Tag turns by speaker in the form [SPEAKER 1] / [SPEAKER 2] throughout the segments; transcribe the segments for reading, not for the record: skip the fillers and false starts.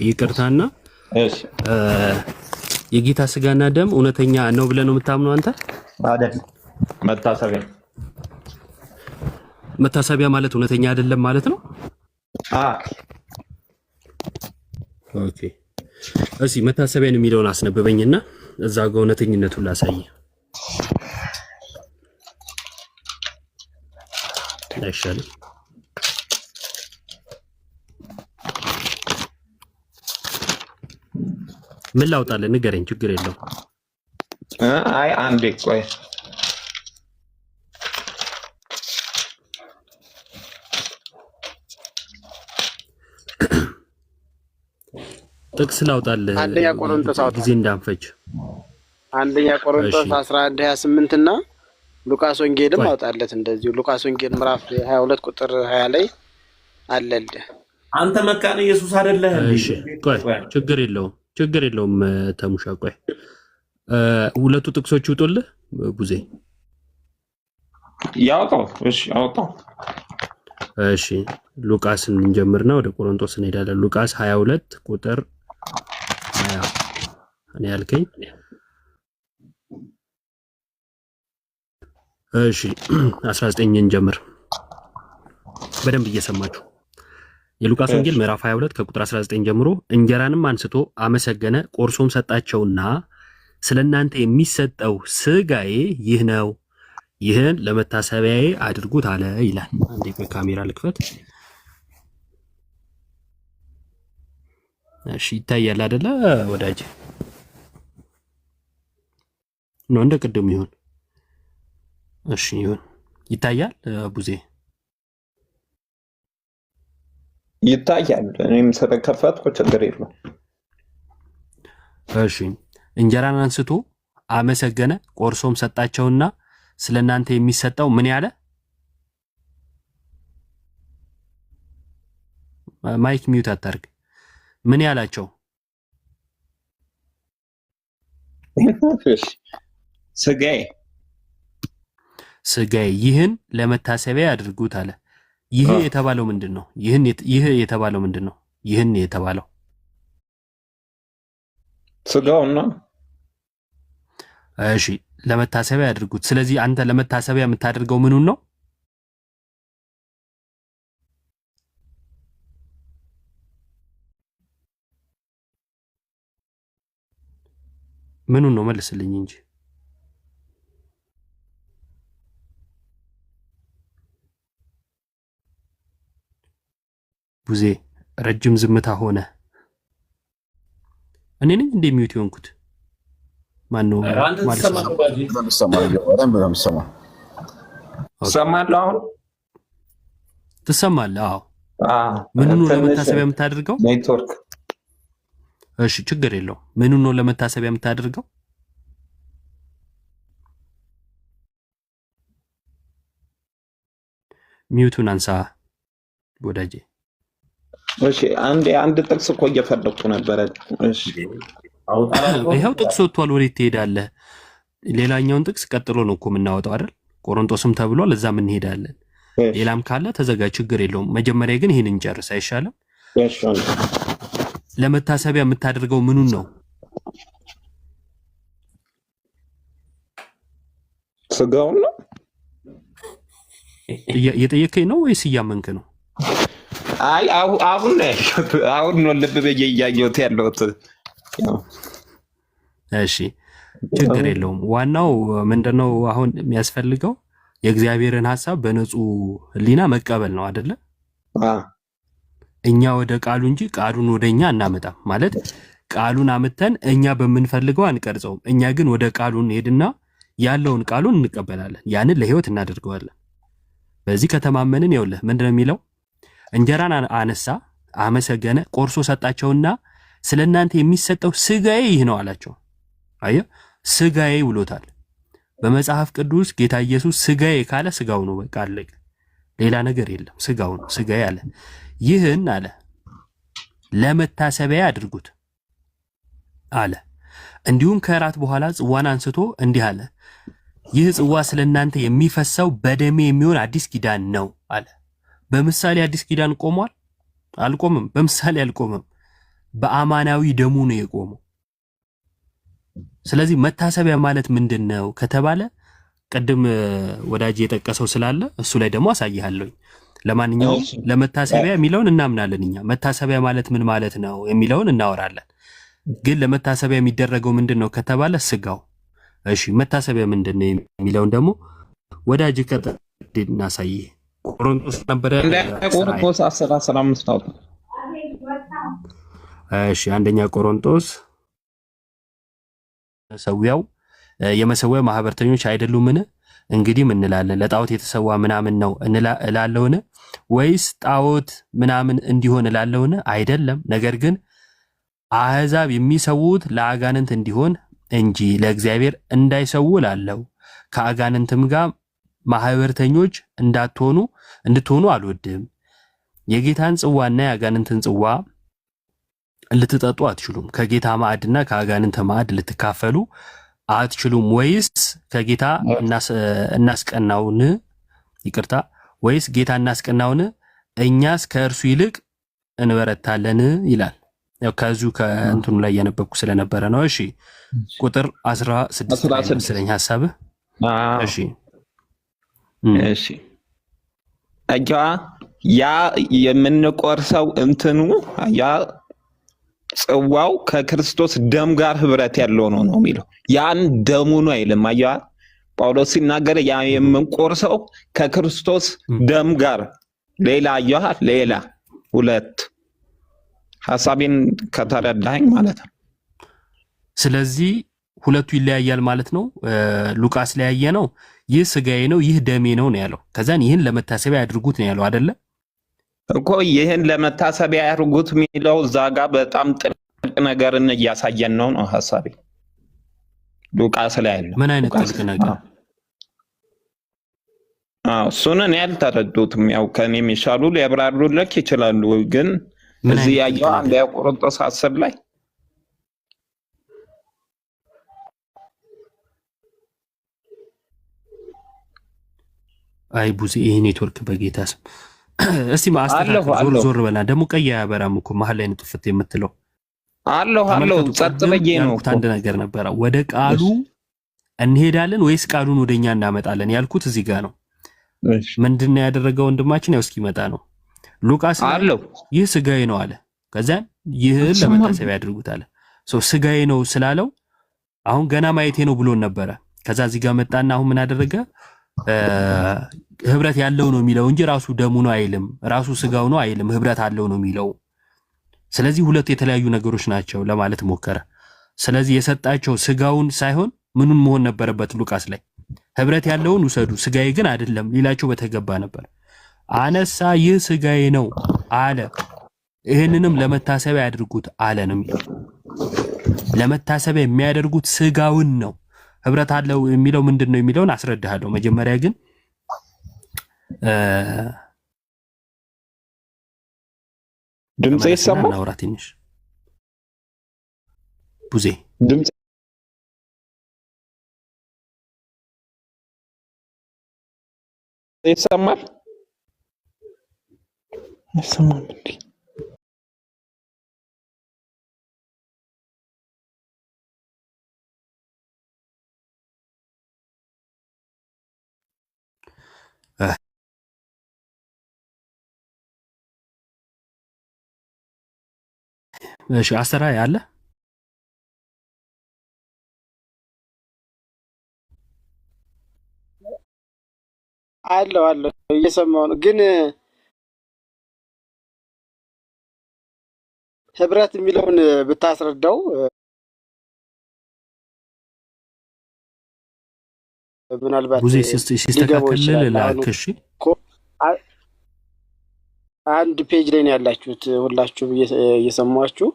[SPEAKER 1] ይቅርታና
[SPEAKER 2] እሺ
[SPEAKER 1] የጌታ ስጋና ደም እውነተኛ ነው ብለህ ነው የምታምነው አንተ?
[SPEAKER 2] አይደል?
[SPEAKER 1] መታሰቢያ ማለት እውነተኛ አይደለም ማለት ነው? ኦኬ እሺ፣ መታሰቢያን የሚለውን አስነብበኝና እዛ ጋር እውነተኝነቱን ላሳይ። አይሻልም? ምን ላውጣልህ? ንገረኝ፣ ችግር የለውም።
[SPEAKER 2] አይ አንዴ ቆይ።
[SPEAKER 1] ጥቅስ ላውጣልህ
[SPEAKER 3] አንደኛ ቆሮንቶስ
[SPEAKER 1] ጊዜ እንዳንፈጅ።
[SPEAKER 3] አንደኛ ቆሮንቶስ 11:28 እና ሉቃስ ወንጌልም አውጣለት እንደዚሁ። ሉቃስ ወንጌል ምዕራፍ 22 ቁጥር 20 ላይ አለልህ።
[SPEAKER 2] አንተ መካነ ኢየሱስ አይደለህ?
[SPEAKER 1] እሺ ቆይ፣ ችግር የለውም ተሙሻ። ቆይ ሁለቱ ጥቅሶች ይውጡልህ ቡዜ።
[SPEAKER 2] ያውጣው። እሺ ያውጣው።
[SPEAKER 1] እሺ ሉቃስን እንጀምርና ወደ ቆሮንቶስ እንሄዳለን። ሉቃስ 22 ቁጥር 20 እኔ ያልከኝ። እሺ 19 እንጀምር፣ በደንብ እየሰማችሁ። የሉቃስ ወንጌል ምዕራፍ 22 ከቁጥር 19 ጀምሮ እንጀራንም አንስቶ አመሰገነ፣ ቆርሶም ሰጣቸውና ስለናንተ የሚሰጠው ስጋዬ ይህ ነው፣ ይህን ለመታሰቢያዬ አድርጉት አለ ይላል። አንዴ በካሜራ ልክፈት። እሺ ይታያል አይደለ ወዳጅ? ነው እንደ ቅድም ይሁን። እሺ ይሁን። ይታያል ቡዜ?
[SPEAKER 2] ይታያል። እኔም ስለከፈትኩ ችግር የለውም።
[SPEAKER 1] እሺ እንጀራን አንስቶ አመሰገነ፣ ቆርሶም ሰጣቸውና ስለናንተ የሚሰጠው ምን ያለ? ማይክ ሚውት አታርግ። ምን ያላቸው? ስጋዬ ይህን ለመታሰቢያ ያድርጉት አለ። ይህ የተባለው ምንድን ነው? ይህ የተባለው ምንድን ነው? ይህን የተባለው
[SPEAKER 2] ስጋውና።
[SPEAKER 1] እሺ ለመታሰቢያ ያድርጉት። ስለዚህ አንተ ለመታሰቢያ የምታደርገው ምኑን ነው? ምኑን ነው? መልስልኝ እንጂ። ቡዜ ረጅም ዝምታ ሆነ። እኔ ነኝ እንደ ሚውት የሆንኩት? ማን ነው ማለት ነው? ትሰማለህ? አዎ። ምኑን ነው ለመታሰቢያ የምታደርገው?
[SPEAKER 2] ኔትወርክ።
[SPEAKER 1] እሺ ችግር የለውም። ምኑን ነው ለመታሰቢያ የምታደርገው? ሚውቱን አንሳ ወዳጄ።
[SPEAKER 2] እሺ አንድ ጥቅስ እኮ እየፈለኩ ነበረ። እሺ
[SPEAKER 1] ይኸው ጥቅስ ወጥቷል። ወዴት ትሄዳለህ? ሌላኛውን ጥቅስ ቀጥሎ ነው እኮ የምናወጣው አይደል? ቆሮንቶስም ተብሏል። እዛም እንሄዳለን። ሌላም ካለ ተዘጋጅ፣ ችግር የለውም። መጀመሪያ ግን ይሄን እንጨርስ አይሻልም? ለመታሰቢያ የምታደርገው ምኑን ነው?
[SPEAKER 2] ስጋውን ነው
[SPEAKER 1] እየጠየከኝ ነው ወይስ እያመንክ ነው?
[SPEAKER 2] አይ አሁን ነው ልብ ብዬ እያየሁት ያለሁት።
[SPEAKER 1] እሺ ችግር የለውም። ዋናው ምንድነው አሁን የሚያስፈልገው? የእግዚአብሔርን ሐሳብ በንጹህ ሕሊና መቀበል ነው አይደለ? እኛ ወደ ቃሉ እንጂ ቃሉን ወደኛ እናመጣም። ማለት ቃሉን አመተን እኛ በምንፈልገው አንቀርጸውም። እኛ ግን ወደ ቃሉ እንሄድና ያለውን ቃሉን እንቀበላለን። ያንን ለህይወት እናደርገዋለን። በዚህ ከተማመንን ይኸውልህ ምንድነው የሚለው? እንጀራን አነሳ፣ አመሰገነ፣ ቆርሶ ሰጣቸውና ስለናንተ የሚሰጠው ስጋዬ ይህ ነው አላቸው። አየህ፣ ስጋዬ ብሎታል። በመጽሐፍ ቅዱስ ጌታ ኢየሱስ ስጋዬ ካለ ስጋው ነው፣ በቃ አለቀ። ሌላ ነገር የለም። ስጋው ነው፣ ስጋዬ አለ። ይህን አለ ለመታሰቢያ አድርጉት አለ። እንዲሁም ከእራት በኋላ ጽዋን አንስቶ እንዲህ አለ፣ ይህ ጽዋ ስለናንተ የሚፈሰው በደሜ የሚሆን አዲስ ኪዳን ነው አለ። በምሳሌ አዲስ ኪዳን ቆሟል? አልቆምም። በምሳሌ አልቆምም። በአማናዊ ደሙ ነው የቆመው። ስለዚህ መታሰቢያ ማለት ምንድነው ከተባለ ቅድም ወዳጅ የጠቀሰው ስላለ እሱ ላይ ደግሞ አሳይሃለሁ። ለማንኛውም ለመታሰቢያ የሚለውን እናምናለን እኛ። መታሰቢያ ማለት ምን ማለት ነው የሚለውን እናወራለን። ግን ለመታሰቢያ የሚደረገው ምንድነው ከተባለ ስጋው። እሺ መታሰቢያ ምንድነው የሚለውን ደግሞ ወዳጅ ከጠድና እናሳይ። ቆሮንቶስ ነበር
[SPEAKER 2] ቆሮንቶስ 10:15 አውጣ።
[SPEAKER 1] እሺ አንደኛ ቆሮንቶስ ሰውያው የመሰዊያው ማህበርተኞች አይደሉምን? እንግዲህ ምን እንላለን? ለጣዖት የተሰዋ ምናምን ነው እላለውን? ወይስ ጣዖት ምናምን እንዲሆን እላለውን? አይደለም። ነገር ግን አሕዛብ የሚሰዉት ለአጋንንት እንዲሆን እንጂ ለእግዚአብሔር እንዳይሰዉ እላለሁ። ከአጋንንትም ጋር ማህበርተኞች እንድትሆኑ አልወድም። የጌታን ጽዋና የአጋንንትን ጽዋ ልትጠጡ አትችሉም። ከጌታ ማዕድና ከአጋንንት ማዕድ ልትካፈሉ አትችሉም። ወይስ ከጌታ እናስቀናውን? ይቅርታ፣ ወይስ ጌታ እናስቀናውን? እኛስ ከእርሱ ይልቅ እንበረታለን ይላል። ያው ከዚሁ ከእንትኑ ላይ እያነበብኩ ስለነበረ ነው። እሺ ቁጥር 16 መሰለኝ ሐሳብህ። እሺ
[SPEAKER 2] እሺ ያ የምንቆርሰው እንትኑ ያ ጽዋው ከክርስቶስ ደም ጋር ህብረት ያለው ነው የሚለው። ያን ደሙ ነው አይልም። አያ ጳውሎስ ሲናገር ያ የምንቆርሰው ከክርስቶስ ደም ጋር ሌላ ሌላ ሁለት ሐሳቤን ከተረዳኸኝ ማለት ነው።
[SPEAKER 1] ስለዚህ ሁለቱ ይለያያል ማለት ነው። ሉቃስ ላይ ያየ ነው ይህ ስጋዬ ነው ይህ ደሜ ነው ያለው። ከዛን ይህን ለመታሰቢያ ያድርጉት ነው ያለው አይደለ
[SPEAKER 2] እኮ። ይህን ለመታሰቢያ ያድርጉት የሚለው እዛ ጋር በጣም ጥልቅ ነገርን እያሳየን ነው ሐሳቤ። ሉቃስ ላይ ያለው
[SPEAKER 1] ምን አይነት ጥልቅ ነገር?
[SPEAKER 2] እሱን እኔ አልተረዱትም። ያው ከኔ የሚሻሉ ሊያብራሩልክ ይችላሉ። ግን እዚህ ያየው አንደኛ ቆሮንቶስ 10 ላይ
[SPEAKER 1] አይ ቡዚ ይሄ ኔትወርክ በጌታ ስም እስቲ ማስተካከል ዞር በላ። ደግሞ ቀይ አያበራም እኮ መሀል ላይ ጥፍት የምትለው
[SPEAKER 2] አለሁ ጸጥ በዬ ነው።
[SPEAKER 1] አንድ ነገር ነበረ። ወደ ቃሉ እንሄዳለን ወይስ ቃሉን ወደኛ እናመጣለን ያልኩት እዚህ ጋር ነው። ምንድነው ያደረገው ወንድማችን? ያው እስኪመጣ ነው። ሉቃስ ይህ ስጋዬ ነው አለ። ከዛ ይህን ለመታሰቢያ ያድርጉት አለ። ስጋዬ ነው ስላለው አሁን ገና ማየቴ ነው ብሎን ነበረ። ከዛ እዚህ ጋር መጣና አሁን ምን አደረገ? ህብረት ያለው ነው የሚለው እንጂ ራሱ ደሙ ነው አይልም። ራሱ ስጋው ነው አይልም። ህብረት አለው ነው የሚለው። ስለዚህ ሁለት የተለያዩ ነገሮች ናቸው ለማለት ሞከረ። ስለዚህ የሰጣቸው ስጋውን ሳይሆን ምኑን መሆን ነበረበት? ሉቃስ ላይ ህብረት ያለውን ውሰዱ ስጋዬ ግን አይደለም ሊላቸው በተገባ ነበር። አነሳ ይህ ስጋዬ ነው አለ። ይህንንም ለመታሰቢያ ያድርጉት አለ ነው የሚለው። ለመታሰቢያ የሚያደርጉት ስጋውን ነው። ህብረት አለው የሚለው ምንድነው የሚለውን አስረዳሃለሁ። መጀመሪያ ግን
[SPEAKER 2] ድምጽ ይሰማል?
[SPEAKER 1] ናውራ ትንሽ ቡዜ
[SPEAKER 2] ድምጽ ይሰማል? አይሰማም እንዴ?
[SPEAKER 1] እሺ አሰራ ያለ
[SPEAKER 3] አለው እየሰማው ነው። ግን ህብረት የሚለውን ብታስረዳው ምናልባት
[SPEAKER 1] ቡዜ ሲስተካከል ላክሽ።
[SPEAKER 3] አንድ ፔጅ ላይ ነው ያላችሁት ሁላችሁም እየሰማችሁ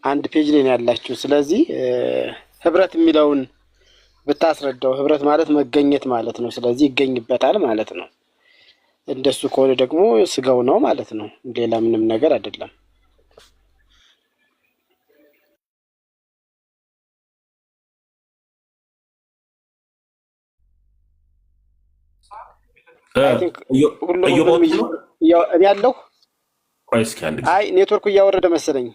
[SPEAKER 3] አንድ ፔጅ ላይ ነው ያላችሁ። ስለዚህ ህብረት የሚለውን ብታስረዳው፣ ህብረት ማለት መገኘት ማለት ነው። ስለዚህ ይገኝበታል ማለት ነው። እንደሱ ከሆነ ደግሞ ስጋው ነው ማለት ነው። ሌላ ምንም ነገር አይደለም። እኔ ያለው
[SPEAKER 4] ቆይ እስኪ አንድ ጊዜ
[SPEAKER 3] አይ ኔትወርኩ እያወረደ መሰለኝ።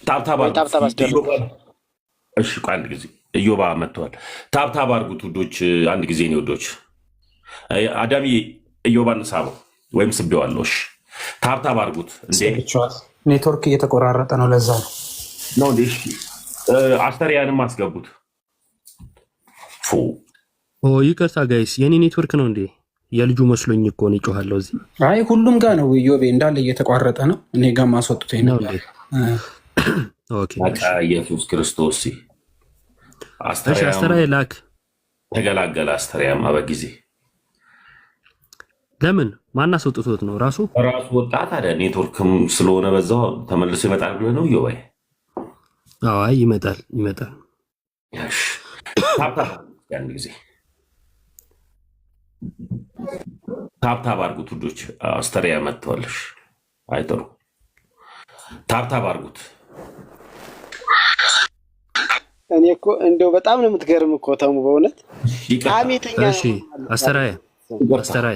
[SPEAKER 4] ታብታብ
[SPEAKER 3] ወይ ታብታብ አስደርጉ።
[SPEAKER 4] እሺ ቆይ አንድ ጊዜ እዮባ መጥተዋል። ታብታብ አድርጉት ውዶች፣ አንድ ጊዜ ነው ውዶች። አዳሚ እዮባን ሳበው ወይም ስቤዋለሁ። እሺ ታብታብ አድርጉት። እንዴ
[SPEAKER 5] ኔትወርክ እየተቆራረጠ ነው፣ ለዛ ነው
[SPEAKER 4] ነው እንዴ? እሺ አስተሪያንም አስገቡት።
[SPEAKER 1] ይቅርታ ጋይስ፣ የኔ ኔትወርክ ነው እንዴ? የልጁ መስሎኝ እኮ ነው ይጮሃለሁ እዚህ።
[SPEAKER 5] አይ ሁሉም ጋር ነው ዮቤ፣ እንዳለ እየተቋረጠ ነው። እኔ ጋር ማስወጡት ነው።
[SPEAKER 1] ኦኬ
[SPEAKER 4] ኢየሱስ ክርስቶስ
[SPEAKER 1] አስተራየ ላክ
[SPEAKER 4] ተገላገለ። አስተሪያማ በጊዜ
[SPEAKER 1] ለምን ማን አስወጥቶት ነው? ራሱ
[SPEAKER 4] ወጣት አይደል? ኔትወርክም ስለሆነ በዛው ተመልሶ ይመጣል ብለህ ነው ዮቤ?
[SPEAKER 1] አይ ይመጣል።
[SPEAKER 4] እሺ ታብታብ አንድ ጊዜ ታብታብ አድርጉት ውዶች። አስተሪያ መጥተዋለሽ። አይጠሩ ታብታብ አድርጉት።
[SPEAKER 3] እኔ እኮ እንደው በጣም ነው የምትገርም እኮ ተሙ፣ በእውነት አሜተኛ።
[SPEAKER 1] እሺ አስተራየ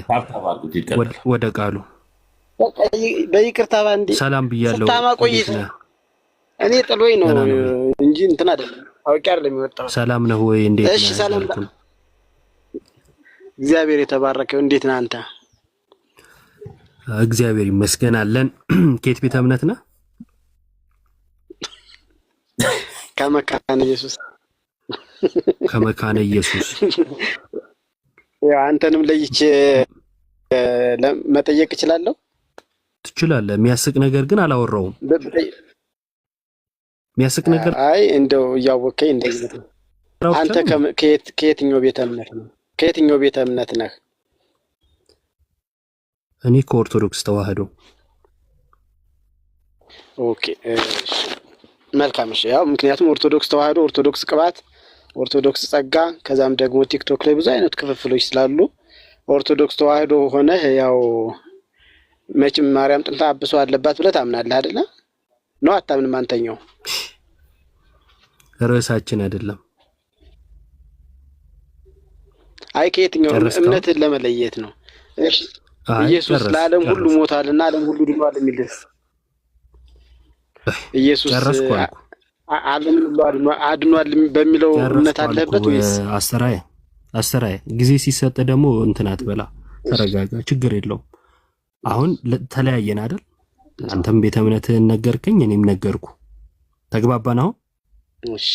[SPEAKER 4] ታብታብ አድርጉት። ይቀጥል
[SPEAKER 1] ወደ ቃሉ።
[SPEAKER 3] በይቅርታ ባንዴ
[SPEAKER 1] ሰላም ብያለሁ።
[SPEAKER 3] ስታማ ቆይት እኔ ጥሎኝ ነው እንጂ እንትን አይደለም፣ አውቄ አይደለም የወጣው።
[SPEAKER 1] ሰላም ነው ወይ? እንዴት ነህ?
[SPEAKER 3] እሺ ሰላም፣ እግዚአብሔር የተባረከው። እንዴት ነህ አንተ?
[SPEAKER 1] እግዚአብሔር ይመስገን አለን። ከየት ቤተ እምነት ነህ?
[SPEAKER 3] ከመካነ ኢየሱስ።
[SPEAKER 1] ከመካነ ኢየሱስ።
[SPEAKER 3] ያው አንተንም ለይቼ መጠየቅ እችላለሁ?
[SPEAKER 1] ትችላለህ። የሚያስቅ ነገር ግን አላወራውም። የሚያስቅ ነገር
[SPEAKER 3] አይ እንደው እያወቀኝ እንደዚህ ነው። አንተ ከየትኛው ቤተ እምነት ነው? ከየትኛው ቤተ እምነት ነህ?
[SPEAKER 1] እኔ ከኦርቶዶክስ ተዋህዶ።
[SPEAKER 3] ኦኬ መልካም። እሺ ያው ምክንያቱም ኦርቶዶክስ ተዋህዶ፣ ኦርቶዶክስ ቅባት፣ ኦርቶዶክስ ጸጋ፣ ከዛም ደግሞ ቲክቶክ ላይ ብዙ አይነት ክፍፍሎች ስላሉ ኦርቶዶክስ ተዋህዶ ሆነ ያው መቼም ማርያም ጥንታ አብሶ አለባት ብለህ ታምናለህ አይደለ? ነው አታምንም? አንተኛው
[SPEAKER 1] ርዕሳችን አይደለም።
[SPEAKER 3] አይ ከየትኛው እምነትን ለመለየት ነው። እሺ ኢየሱስ ለዓለም ሁሉ ሞታልና ዓለም ሁሉ ድኗል የሚልስ ኢየሱስ ዓለም ሁሉ አድኗል በሚለው እምነት አለበት ወይስ?
[SPEAKER 1] አስተራየ ጊዜ ሲሰጥ ደግሞ እንትን አትበላ፣ ተረጋጋ፣ ችግር የለውም። አሁን ተለያየን አይደል? አንተም ቤተ እምነትህን ነገርከኝ፣ እኔም ነገርኩ። ተግባባን? አሁን
[SPEAKER 3] እሺ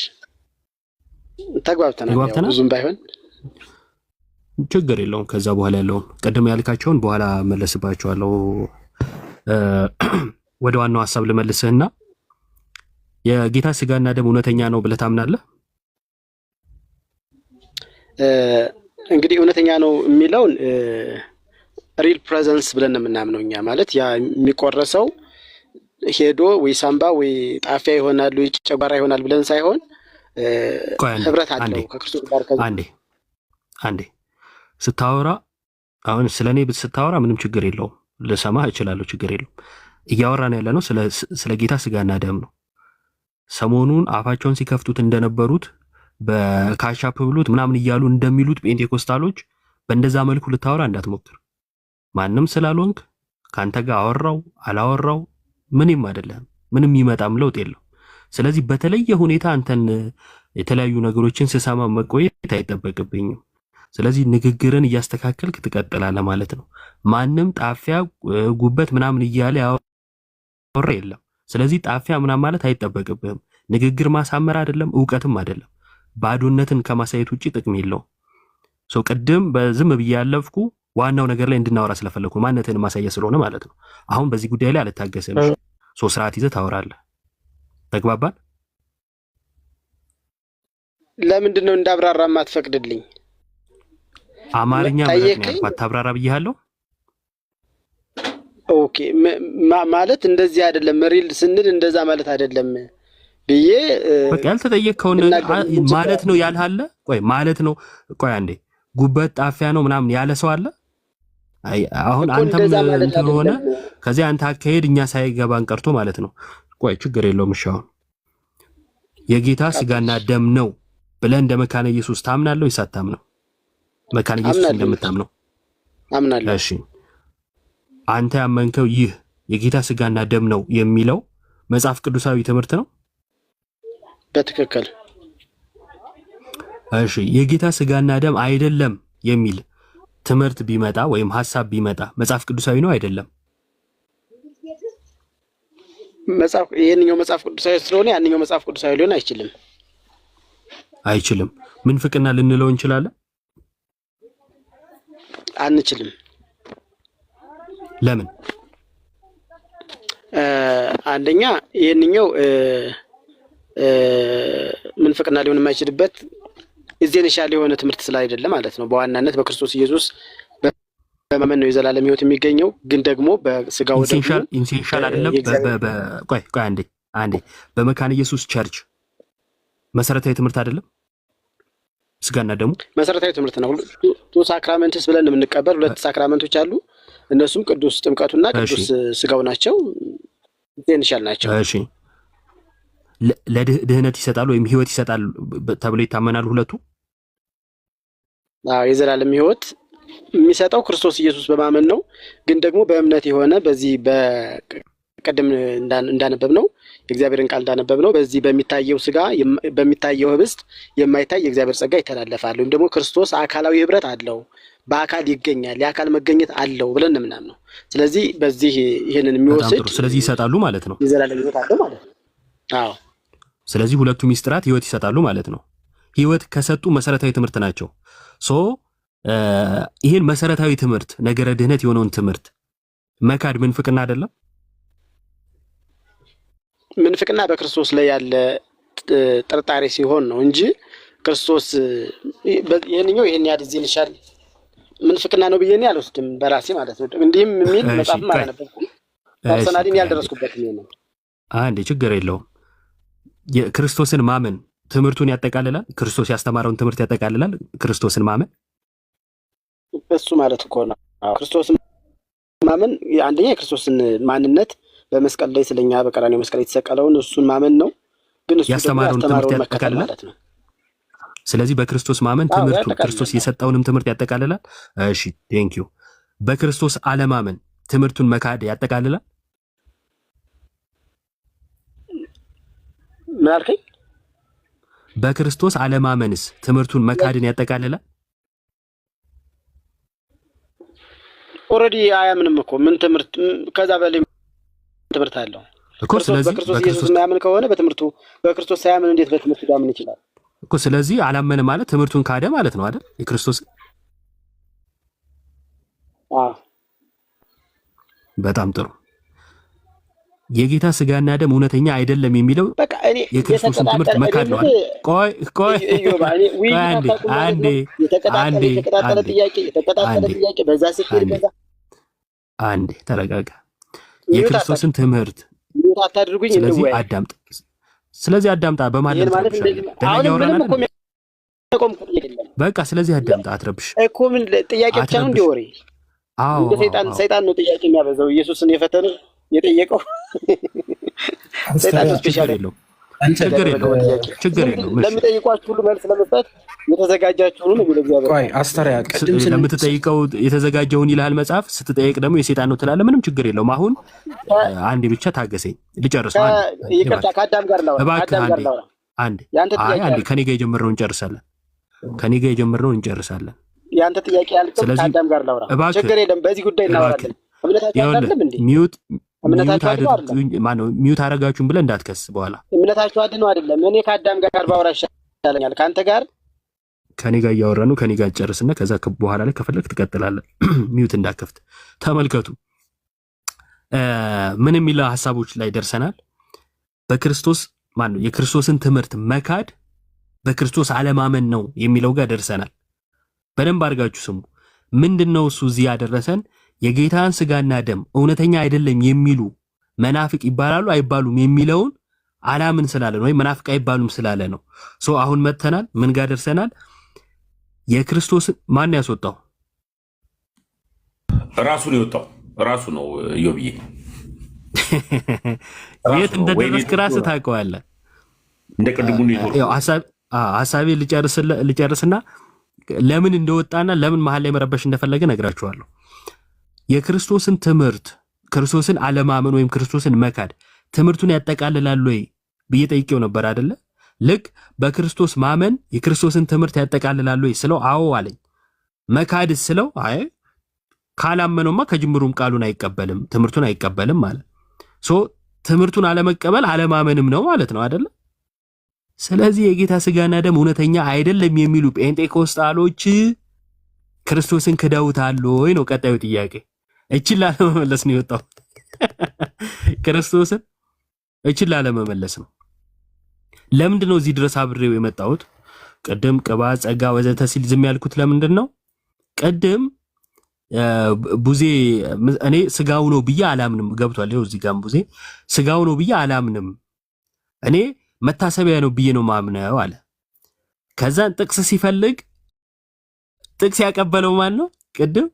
[SPEAKER 3] ተግባብተናል። ብዙም ባይሆን
[SPEAKER 1] ችግር የለውም። ከዛ በኋላ ያለውን ቀደም ያልካቸውን በኋላ መለስባቸዋለሁ። ወደ ዋናው ሐሳብ ልመልስህና የጌታ ስጋና ደም እውነተኛ ነው ብለህ ታምናለህ?
[SPEAKER 3] እንግዲህ እውነተኛ ነው የሚለውን ሪል ፕሬዘንስ ብለን ነው የምናምነው እኛ። ማለት ያ የሚቆረሰው ሄዶ ወይ ሳምባ ወይ ጣፊያ ይሆናል ወይ ጨጓራ ይሆናል ብለን ሳይሆን ህብረት አለው ከክርስቶስ ጋር። አንዴ ስታወራ አሁን ስለኔ ስታወራ ምንም ችግር የለውም፣ ልሰማህ እችላለሁ፣ ችግር የለውም። እያወራን ያለ ነው ስለ ጌታ ስጋና ደም ነው። ሰሞኑን አፋቸውን ሲከፍቱት እንደነበሩት በካሻፕ ብሉት ምናምን እያሉ እንደሚሉት ጴንቴኮስታሎች በእንደዛ መልኩ ልታወራ እንዳትሞክር። ማንም ስላልሆንክ ካንተ ጋር አወራው አላወራው ምንም አይደለም፣ ምንም ይመጣም ለውጥ የለው። ስለዚህ በተለየ ሁኔታ አንተን የተለያዩ ነገሮችን ስሰማ መቆየት አይጠበቅብኝም። ስለዚህ ንግግርን እያስተካከልክ ትቀጥላለህ ማለት ነው። ማንም ጣፊያ ጉበት ምናምን እያለ ያወራ የለም። ስለዚህ ጣፊያ ምናምን ማለት አይጠበቅብህም። ንግግር ማሳመር አይደለም፣ ዕውቀትም አይደለም። ባዶነትን ከማሳየት ውጪ ጥቅም የለውም። ሰው ቅድም በዝም ብዬ ያለፍኩ ዋናው ነገር ላይ እንድናወራ ስለፈለኩ ማንነትን ማሳየት ስለሆነ ማለት ነው። አሁን በዚህ ጉዳይ ላይ አልታገሰም። ሶ ስርዓት ይዘህ ታወራለህ። ተግባባን? ለምንድን ነው እንዳብራራ ማትፈቅድልኝ?
[SPEAKER 1] አማርኛ ማለት ነው አታብራራ ብያለሁ።
[SPEAKER 3] ኦኬ ማለት እንደዚህ አይደለም፣ ሪል ስንል እንደዛ ማለት አይደለም ብዬ
[SPEAKER 1] በቃ ያልተጠየቅከውን ማለት ነው ያልሃለ። ቆይ ማለት ነው ቆይ አንዴ ጉበት ጣፊያ ነው ምናምን ያለ ሰው አለ? አይ አሁን አንተም እንትን ሆነ ከዚህ አንተ አካሄድ እኛ ሳይገባን ቀርቶ ማለት ነው። ቆይ ችግር የለውም። እሺ አሁን የጌታ ስጋና ደም ነው ብለህ እንደ መካነ ኢየሱስ ታምናለህ ወይስ አታምነው? መካነ ኢየሱስ እንደምታምነው
[SPEAKER 3] አምናለሁ።
[SPEAKER 1] እሺ አንተ ያመንከው ይህ የጌታ ስጋና ደም ነው የሚለው መጽሐፍ ቅዱሳዊ ትምህርት ነው?
[SPEAKER 3] በትክክል።
[SPEAKER 1] እሺ የጌታ ስጋና ደም አይደለም የሚል ትምህርት ቢመጣ ወይም ሐሳብ ቢመጣ መጽሐፍ ቅዱሳዊ ነው አይደለም?
[SPEAKER 3] ይሄንኛው መጽሐፍ ቅዱሳዊ ስለሆነ ያንኛው መጽሐፍ ቅዱሳዊ ሊሆን አይችልም።
[SPEAKER 1] አይችልም። ምንፍቅና ልንለው እንችላለን?
[SPEAKER 3] አንችልም።
[SPEAKER 1] ለምን?
[SPEAKER 3] አንደኛ ይሄንኛው ምንፍቅና ሊሆን የማይችልበት ኢዜንሻል የሆነ ትምህርት ስላይደለ ማለት ነው። በዋናነት በክርስቶስ ኢየሱስ በማመን ነው የዘላለም ሕይወት የሚገኘው። ግን ደግሞ በስጋው ደግሞ
[SPEAKER 1] ኢንሴንሻል አይደለም። ቆይ አንዴ በመካነ ኢየሱስ ቸርች መሰረታዊ ትምህርት አይደለም? ስጋና ደሙ
[SPEAKER 3] መሰረታዊ ትምህርት ነው። ቱ ሳክራመንትስ ብለን የምንቀበል 2 ሳክራመንቶች አሉ። እነሱም ቅዱስ ጥምቀቱና ቅዱስ ስጋው ናቸው። ኢንሴንሻል ናቸው።
[SPEAKER 1] እሺ ለድህነት ይሰጣሉ ወይም ሕይወት ይሰጣሉ ተብሎ ይታመናሉ ሁለቱ?
[SPEAKER 3] የዘላለም ሕይወት የሚሰጠው ክርስቶስ ኢየሱስ በማመን ነው። ግን ደግሞ በእምነት የሆነ በዚህ በቀደም እንዳነበብ ነው የእግዚአብሔርን ቃል እንዳነበብ ነው በዚህ በሚታየው ስጋ በሚታየው ህብስት የማይታይ የእግዚአብሔር ጸጋ ይተላለፋል። ወይም ደግሞ ክርስቶስ አካላዊ ህብረት አለው፣ በአካል ይገኛል፣ የአካል መገኘት አለው ብለን ነው። ስለዚህ በዚህ ይሄንን የሚወስድ
[SPEAKER 1] ስለዚህ ይሰጣሉ ማለት ነው።
[SPEAKER 3] የዘላለም ሕይወት አለው ማለት ነው። አዎ
[SPEAKER 1] ስለዚህ ሁለቱ ሚስጥራት ህይወት ይሰጣሉ ማለት ነው። ህይወት ከሰጡ መሰረታዊ ትምህርት ናቸው። ይህን መሰረታዊ ትምህርት ነገረ ድህነት የሆነውን ትምህርት መካድ ምንፍቅና አይደለም?
[SPEAKER 3] ምንፍቅና በክርስቶስ ላይ ያለ ጥርጣሬ ሲሆን ነው እንጂ ክርስቶስ ይህን ያህል እዚህ ልሻል ምንፍቅና ነው ብዬ እኔ አልወስድም በራሴ ማለት ነው። እንዲህም የሚል መጽሐፍም አላነበብኩም። ፐርሰናሊ ያልደረስኩበትም ነው።
[SPEAKER 1] አንዴ ችግር የለውም። የክርስቶስን ማመን ትምህርቱን ያጠቃልላል። ክርስቶስ ያስተማረውን ትምህርት ያጠቃልላል። ክርስቶስን ማመን
[SPEAKER 3] እሱ ማለት እኮ ነው። ክርስቶስን ማመን አንደኛ የክርስቶስን ማንነት በመስቀል ላይ ስለኛ በቀራንዮ መስቀል የተሰቀለውን እሱን ማመን ነው። ግን እሱ
[SPEAKER 1] ያስተማረውን ትምህርት ያጠቃልላል ማለት ነው። ስለዚህ በክርስቶስ ማመን ትምህርቱ ክርስቶስ የሰጠውንም ትምህርት ያጠቃልላል። እሺ ቴንክ ዩ። በክርስቶስ አለማመን ትምህርቱን መካድ ያጠቃልላል?
[SPEAKER 3] ምን አልከኝ?
[SPEAKER 1] በክርስቶስ አለማመንስ ትምህርቱን መካድን ያጠቃልላል?
[SPEAKER 3] ኦልሬዲ አያምንም እኮ ምን ትምህርት ከዛ በላይ ትምህርት አለው
[SPEAKER 1] እኮ። ስለዚህ
[SPEAKER 3] በክርስቶስ ኢየሱስ ማያምን ከሆነ በትምህርቱ በክርስቶስ ሳያምን እንዴት በትምህርቱ ሊያምን ይችላል
[SPEAKER 1] እኮ። ስለዚህ አላመነ ማለት ትምህርቱን ካደ ማለት ነው አይደል? የክርስቶስ በጣም ጥሩ። የጌታ ስጋና ደም እውነተኛ አይደለም የሚለው
[SPEAKER 3] በቃ እኔ
[SPEAKER 1] የክርስቶስን ትምህርት መካድ ነው አይደል? ቆይ አንዴ ተረጋጋ። የክርስቶስን ትምህርት
[SPEAKER 3] አታድርጉኝ።
[SPEAKER 1] ስለዚህ አዳምጥ። ስለዚህ አዳምጣ በማለት በቃ ስለዚህ አዳምጣ፣ አትረብሽ
[SPEAKER 3] እኮ ምን ጥያቄ ብቻ ነው እንደ ወሬ። አዎ ሰይጣን ነው ጥያቄ የሚያበዛው። ኢየሱስን የፈተነው የጠየቀው ሰይጣን ስፔሻል ነው። ችግር የለውም። ለምጠይቋችሁ ሁሉ መልስ ለመስጠት የተዘጋጃችሁ ነው የሚለው እግዚአብሔር። ቆይ
[SPEAKER 5] አስተሪያ ቅድም
[SPEAKER 1] ስለምትጠይቀው የተዘጋጀውን ይልሃል መጽሐፍ፣ ስትጠይቅ ደግሞ የሰይጣን ነው ትላለህ። ምንም ችግር የለውም። አሁን አንዴ ብቻ ታገሰኝ ልጨርስ።
[SPEAKER 3] ይቅርታ ከአዳም ጋር ላውራ።
[SPEAKER 1] አንዴ ከኔ ጋር የጀመርነውን እንጨርሳለን። ያንተ ጥያቄ ያልከው ከአዳም ጋር ላውራ። ችግር የለም። በዚህ ጉዳይ እናወራለን። እምነታችሁ አይደለም እንዴ? ሚዩት አደረጋችሁን ብለህ እንዳትከስ በኋላ። እምነታችሁ አድነው አይደለም። እኔ ከአዳም ጋር ባወራ ይሻለኛል። ከአንተ ጋር ከኔ ጋር እያወራ ነው። ከኔ ጋር ጨርስና ከዛ በኋላ ላይ ከፈለግ ትቀጥላለህ። ሚዩት እንዳከፍት ተመልከቱ። ምን የሚለው ሐሳቦች ላይ ደርሰናል። በክርስቶስ የክርስቶስን ትምህርት መካድ በክርስቶስ አለማመን ነው የሚለው ጋር ደርሰናል። በደንብ አድርጋችሁ ስሙ። ምንድነው እሱ እዚህ ያደረሰን? የጌታን ስጋና ደም እውነተኛ አይደለም የሚሉ መናፍቅ ይባላሉ አይባሉም የሚለውን አላምን ስላለ ነው፣ ወይ መናፍቅ አይባሉም ስላለ ነው። አሁን መተናል። ምን ጋር ደርሰናል? የክርስቶስን ማን ያስወጣው?
[SPEAKER 4] ራሱ ነው የወጣው። ራሱ ነው ዮብዬ።
[SPEAKER 1] የት እንደደረስክ ራስህ ታውቀዋለህ።
[SPEAKER 4] እንደ ቅድሙ ነው
[SPEAKER 1] ሐሳቤ ልጨርስና ለምን እንደወጣና ለምን መሀል ላይ መረበሽ እንደፈለገ ነግራችኋለሁ። የክርስቶስን ትምህርት ክርስቶስን አለማመን ወይም ክርስቶስን መካድ ትምህርቱን ያጠቃልላል ወይ ብዬ ጠይቄው ነበር አይደለ? ልክ በክርስቶስ ማመን የክርስቶስን ትምህርት ያጠቃልላል ወይ ስለው አዎ አለኝ። መካድ ስለው አይ ካላመነውማ ከጅምሩም ቃሉን አይቀበልም ትምህርቱን አይቀበልም ማለት ሶ ትምህርቱን አለመቀበል አለማመንም ነው ማለት ነው አይደለ? ስለዚህ የጌታ ስጋና ደም እውነተኛ አይደለም የሚሉ ጴንጤኮስጣሎች ክርስቶስን ክደውታል ወይ ነው ቀጣዩ ጥያቄ። እቺን ላለመመለስ ነው የወጣው። ክርስቶስን እቺን ላለመመለስ ነው። ለምንድን ነው እዚህ ድረስ አብሬው የመጣሁት? ቅድም ቅባት ጸጋ ወዘተ ሲል ዝም ያልኩት ለምንድን ነው? ቅድም ቡዜ እኔ ስጋው ነው ብዬ አላምንም። ገብቷል? ይኸው እዚህ ጋርም ቡዜ ስጋው ነው ብዬ አላምንም፣ እኔ መታሰቢያ ነው ብዬ ነው ማምነው አለ። ከዛን ጥቅስ ሲፈልግ ጥቅስ ያቀበለው ማን ነው? ቅድም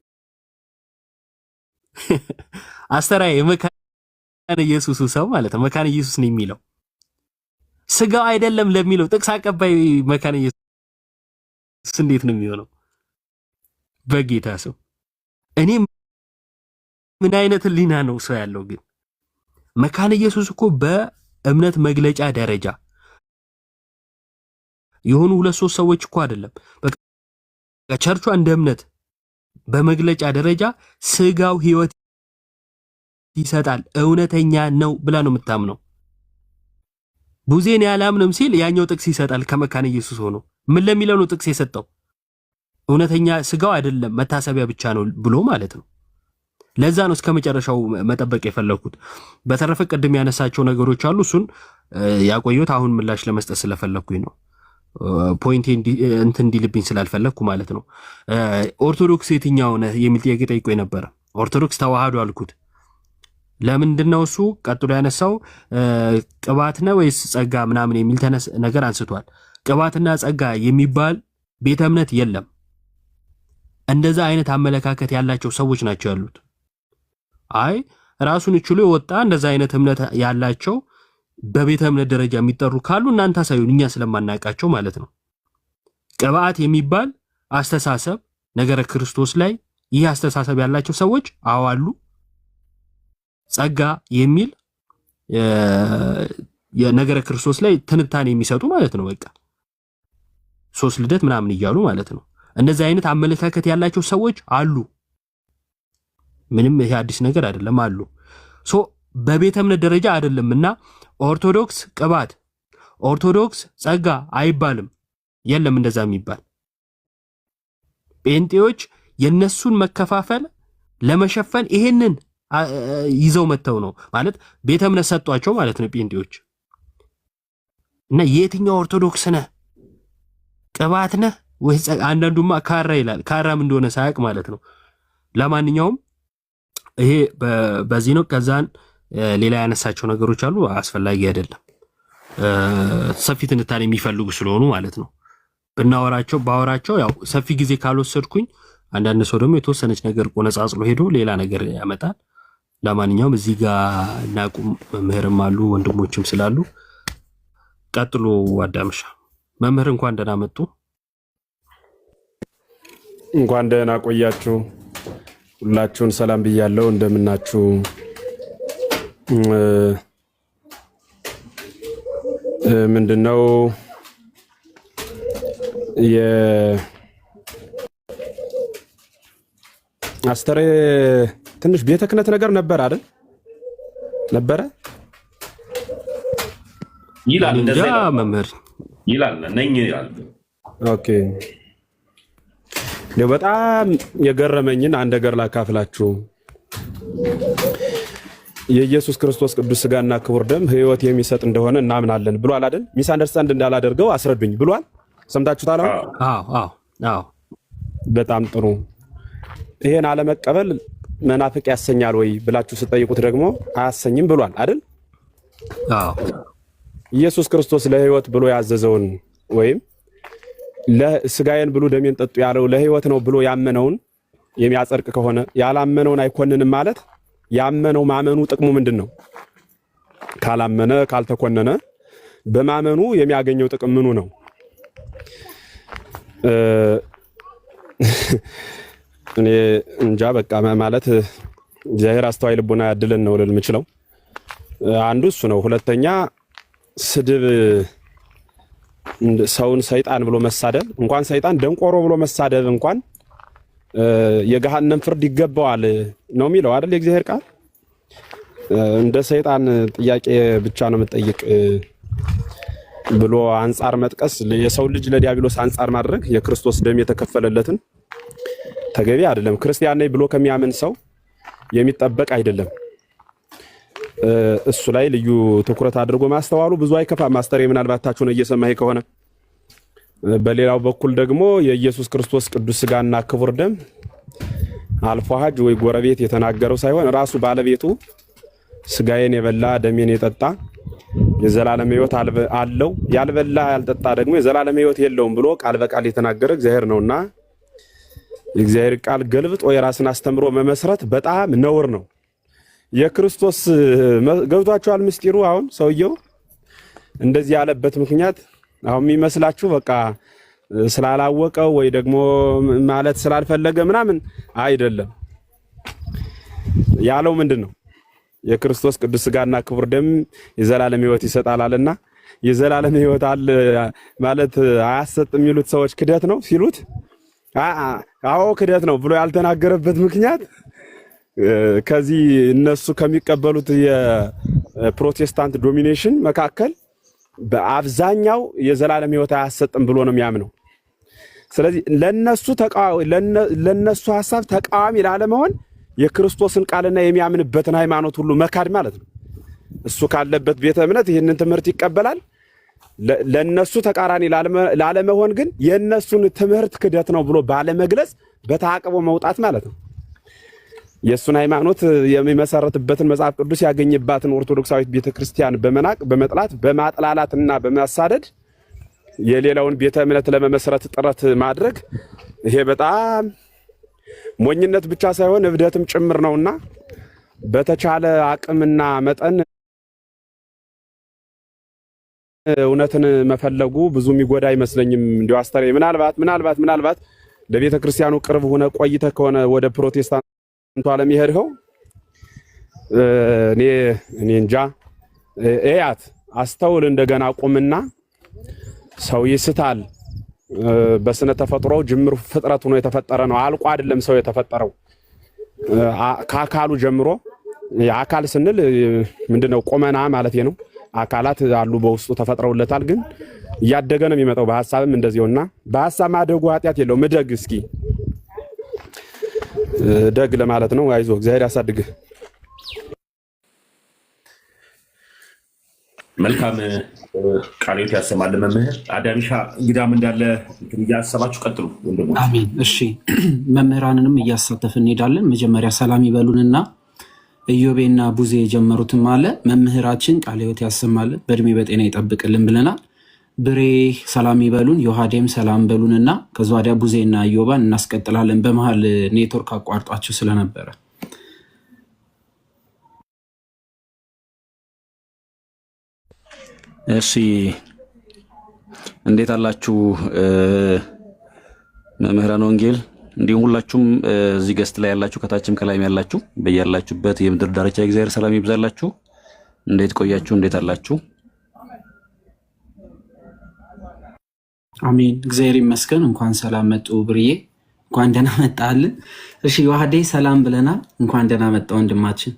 [SPEAKER 1] አስተራዬ የመካነ ኢየሱስ ሰው ማለት ነው። መካነ ኢየሱስ ነው የሚለው ስጋው አይደለም ለሚለው ጥቅስ አቀባይ መካነ ኢየሱስ እንዴት ነው የሚሆነው? በጌታ ሰው እኔ ምን አይነት ህሊና ነው ሰው ያለው? ግን መካነ ኢየሱስ እኮ በእምነት መግለጫ ደረጃ የሆኑ 2-3 ሰዎች እኮ አይደለም፣ በቃ ቸርቿ እንደ እምነት በመግለጫ ደረጃ ስጋው ህይወት ይሰጣል እውነተኛ ነው ብላ ነው የምታምነው። ቡዜን ያላምንም ሲል ያኛው ጥቅስ ይሰጣል ከመካነ ኢየሱስ ሆኖ ምን ለሚለው ነው ጥቅስ የሰጠው? እውነተኛ ስጋው አይደለም መታሰቢያ ብቻ ነው ብሎ ማለት ነው። ለዛ ነው እስከ መጨረሻው መጠበቅ የፈለኩት። በተረፈ ቅድም ያነሳቸው ነገሮች አሉ፣ እሱን ያቆየሁት አሁን ምላሽ ለመስጠት ስለፈለኩኝ ነው። ፖይንቴ እንትን እንዲልብኝ ስላልፈለኩ ማለት ነው። ኦርቶዶክስ የትኛው ነህ የሚል ጥያቄ ጠይቆኝ ነበረ። ኦርቶዶክስ ተዋህዶ አልኩት። ለምንድን ነው እሱ ቀጥሎ ያነሳው ቅባት ነው ወይስ ጸጋ ምናምን የሚል ነገር አንስቷል። ቅባትና ጸጋ የሚባል ቤተ እምነት የለም። እንደዛ አይነት አመለካከት ያላቸው ሰዎች ናቸው ያሉት። አይ ራሱን ችሎ የወጣ እንደዛ አይነት እምነት ያላቸው በቤተ እምነት ደረጃ የሚጠሩ ካሉ እናንተ አሳዩን፣ እኛ ስለማናውቃቸው ማለት ነው። ቅባት የሚባል አስተሳሰብ ነገረ ክርስቶስ ላይ ይህ አስተሳሰብ ያላቸው ሰዎች አዋሉ። ጸጋ የሚል የነገረ ክርስቶስ ላይ ትንታኔ የሚሰጡ ማለት ነው። በቃ 3 ልደት ምናምን እያሉ ማለት ነው። እንደዚህ አይነት አመለካከት ያላቸው ሰዎች አሉ። ምንም ይሄ አዲስ ነገር አይደለም አሉ። ሶ በቤተ እምነት ደረጃ አይደለምና ኦርቶዶክስ ቅባት፣ ኦርቶዶክስ ጸጋ አይባልም። የለም እንደዛ የሚባል። ጴንጤዎች የነሱን መከፋፈል ለመሸፈን ይሄንን ይዘው መተው ነው ማለት ቤተ እምነት ሰጧቸው ማለት ነው ጴንጤዎች። እና የትኛው ኦርቶዶክስ ነህ ቅባት ነህ ወይ? አንዳንዱማ ካራ ይላል። ካራም እንደሆነ ሳያቅ ማለት ነው። ለማንኛውም ይሄ በዚህ ነው። ከዛን ሌላ ያነሳቸው ነገሮች አሉ፣ አስፈላጊ አይደለም፣ ሰፊ ትንታኔ የሚፈልጉ ስለሆኑ ማለት ነው። ባወራቸው ያው ሰፊ ጊዜ ካልወሰድኩኝ አንዳንድ ሰው ደግሞ የተወሰነች ነገር ቆነጻጽሎ ሄዶ ሌላ ነገር ያመጣል። ለማንኛውም እዚህ ጋር እናቁም። መምህርም አሉ ወንድሞችም ስላሉ ቀጥሎ። አዳምሻ መምህር እንኳን ደህና መጡ።
[SPEAKER 6] እንኳን ደህና ቆያችሁ። ሁላችሁን ሰላም ብያለሁ። እንደምናችሁ? ምንድነው አስተሬ ትንሽ ቤተ ክህነት ነገር ነበር አይደል? ነበረ
[SPEAKER 4] ይላል እንደዛ
[SPEAKER 1] መምህር
[SPEAKER 4] ይላል ነኝ ይላል።
[SPEAKER 6] ኦኬ በጣም የገረመኝን አንድ ነገር ላካፍላችሁ። የኢየሱስ ክርስቶስ ቅዱስ ስጋና ክቡር ደም ሕይወት የሚሰጥ እንደሆነ እናምናለን ብሏል አይደል? ሚስ አንደርስታንድ እንዳላደርገው አስረዱኝ ብሏል። ሰምታችሁታል?
[SPEAKER 1] አዎ።
[SPEAKER 6] በጣም ጥሩ። ይሄን አለመቀበል መናፍቅ ያሰኛል ወይ ብላችሁ ስጠይቁት ደግሞ አያሰኝም ብሏል አይደል?
[SPEAKER 1] አዎ።
[SPEAKER 6] ኢየሱስ ክርስቶስ ለሕይወት ብሎ ያዘዘውን ወይም ለስጋዬን ብሉ ደሜን ጠጡ ያለው ለሕይወት ነው ብሎ ያመነውን የሚያጸድቅ ከሆነ ያላመነውን አይኮንንም ማለት ያመነው ማመኑ ጥቅሙ ምንድን ነው? ካላመነ ካልተኮነነ በማመኑ የሚያገኘው ጥቅም ምኑ ነው? እኔ እንጃ በቃ ማለት እግዚአብሔር አስተዋይ ልቡና ያድልን ነው ልል የምችለው። አንዱ እሱ ነው። ሁለተኛ ስድብ ሰውን ሰይጣን ብሎ መሳደብ እንኳን ሰይጣን ደንቆሮ ብሎ መሳደብ እንኳን የገሃነም ፍርድ ይገባዋል ነው የሚለው አይደል የእግዚአብሔር ቃል። እንደ ሰይጣን ጥያቄ ብቻ ነው የምጠይቅ ብሎ አንጻር መጥቀስ የሰው ልጅ ለዲያብሎስ አንጻር ማድረግ የክርስቶስ ደም የተከፈለለትን ተገቢ አይደለም። ክርስቲያን ነኝ ብሎ ከሚያምን ሰው የሚጠበቅ አይደለም። እሱ ላይ ልዩ ትኩረት አድርጎ ማስተዋሉ ብዙ አይከፋም። ማስተር ምናልባት ታችሁን እየሰማህ ከሆነ በሌላው በኩል ደግሞ የኢየሱስ ክርስቶስ ቅዱስ ሥጋና ክቡር ደም አልፎ ሀጅ ወይ ጎረቤት የተናገረው ሳይሆን ራሱ ባለቤቱ ሥጋዬን የበላ ደሜን የጠጣ የዘላለም ሕይወት አለው፣ ያልበላ ያልጠጣ ደግሞ የዘላለም ሕይወት የለውም ብሎ ቃል በቃል የተናገረ እግዚአብሔር ነውና የእግዚአብሔር ቃል ገልብጦ የራስን አስተምሮ መመስረት በጣም ነውር ነው። የክርስቶስ ገብቷቸዋል ምስጢሩ። አሁን ሰውየው እንደዚህ ያለበት ምክንያት አሁን የሚመስላችሁ በቃ ስላላወቀው ወይ ደግሞ ማለት ስላልፈለገ ምናምን አይደለም። ያለው ምንድነው? የክርስቶስ ቅዱስ ሥጋና ክቡር ደም የዘላለም ሕይወት ይሰጣልና የዘላለም ሕይወት አለ ማለት አያሰጥ የሚሉት ሰዎች ክደት ነው ሲሉት አዎ ክደት ነው ብሎ ያልተናገረበት ምክንያት ከዚህ እነሱ ከሚቀበሉት የፕሮቴስታንት ዶሚኔሽን መካከል በአብዛኛው የዘላለም ሕይወት አያሰጥም ብሎ ነው የሚያምነው። ስለዚህ ለነሱ ሐሳብ ተቃዋሚ ላለመሆን የክርስቶስን ቃልና የሚያምንበትን ሃይማኖት ሁሉ መካድ ማለት ነው። እሱ ካለበት ቤተ እምነት ይህንን ትምህርት ይቀበላል። ለነሱ ተቃራኒ ላለመሆን ግን የነሱን ትምህርት ክደት ነው ብሎ ባለመግለጽ በተዓቅቦ መውጣት ማለት ነው። የሱን ሃይማኖት የሚመሰረትበትን መጽሐፍ ቅዱስ ያገኘባትን ኦርቶዶክሳዊት ቤተክርስቲያን በመናቅ በመጥላት በማጥላላትና በማሳደድ የሌላውን ቤተ እምነት ለመመስረት ጥረት ማድረግ ይሄ በጣም ሞኝነት ብቻ ሳይሆን እብደትም ጭምር ነውና በተቻለ አቅምና መጠን እውነትን መፈለጉ ብዙ የሚጎዳ አይመስለኝም። እንዲያው አስተሬ ምናልባት ለቤተ ክርስቲያኑ ቅርብ ሆነ ቆይተ ከሆነ ወደ ፕሮቴስታንቱ ዓለም ይሄድኸው እኔ እንጃ። እያት አስተውል፣ እንደገና ቁምና ሰው ይስታል። በስነ ተፈጥሮ ጅምር ፍጥረት ሆኖ የተፈጠረ ነው። አልቆ አይደለም ሰው የተፈጠረው ከአካሉ ጀምሮ። የአካል ስንል ምንድነው? ቁመና ማለት ነው። አካላት አሉ በውስጡ ተፈጥረውለታል። ግን እያደገ ነው የሚመጣው። በሐሳብም እንደዚሁና በሐሳብ ማደጉ ኃጢአት የለውም። እደግ እስኪ ደግ ለማለት ነው። አይዞ እግዚአብሔር ያሳድግህ።
[SPEAKER 4] መልካም ቃልዮት ያሰማል መምህር አዳሚሻ። እንግዳም እንዳለ እያሰባችሁ ቀጥሉ ወንድሞች።
[SPEAKER 5] አሜን። እሺ መምህራንንም እያሳተፍን እንሄዳለን። መጀመሪያ ሰላም ይበሉንና ኢዮቤና ቡዜ የጀመሩትም አለ መምህራችን ቃልዮት ያሰማልን በእድሜ በጤና ይጠብቅልን ብለናል። ብሬ ሰላም ይበሉን፣ ዮሐዴም ሰላም በሉንና ከዛ ወዲያ ቡዜና ኢዮባን እናስቀጥላለን። በመሃል ኔትወርክ አቋርጧችሁ ስለነበረ
[SPEAKER 7] እሺ እንዴት አላችሁ መምህራን ወንጌል፣ እንዲሁም ሁላችሁም እዚህ ገስት ላይ ያላችሁ ከታችም ከላይም ያላችሁ በያላችሁበት የምድር ዳርቻ እግዚአብሔር ሰላም ይብዛላችሁ። እንዴት ቆያችሁ? እንዴት አላችሁ?
[SPEAKER 5] አሜን፣ እግዚአብሔር ይመስገን። እንኳን ሰላም መጡ ብርዬ፣ እንኳን ደህና መጣልን። እሺ ዮሐዴ ሰላም ብለናል። እንኳን ደህና መጣ ወንድማችን።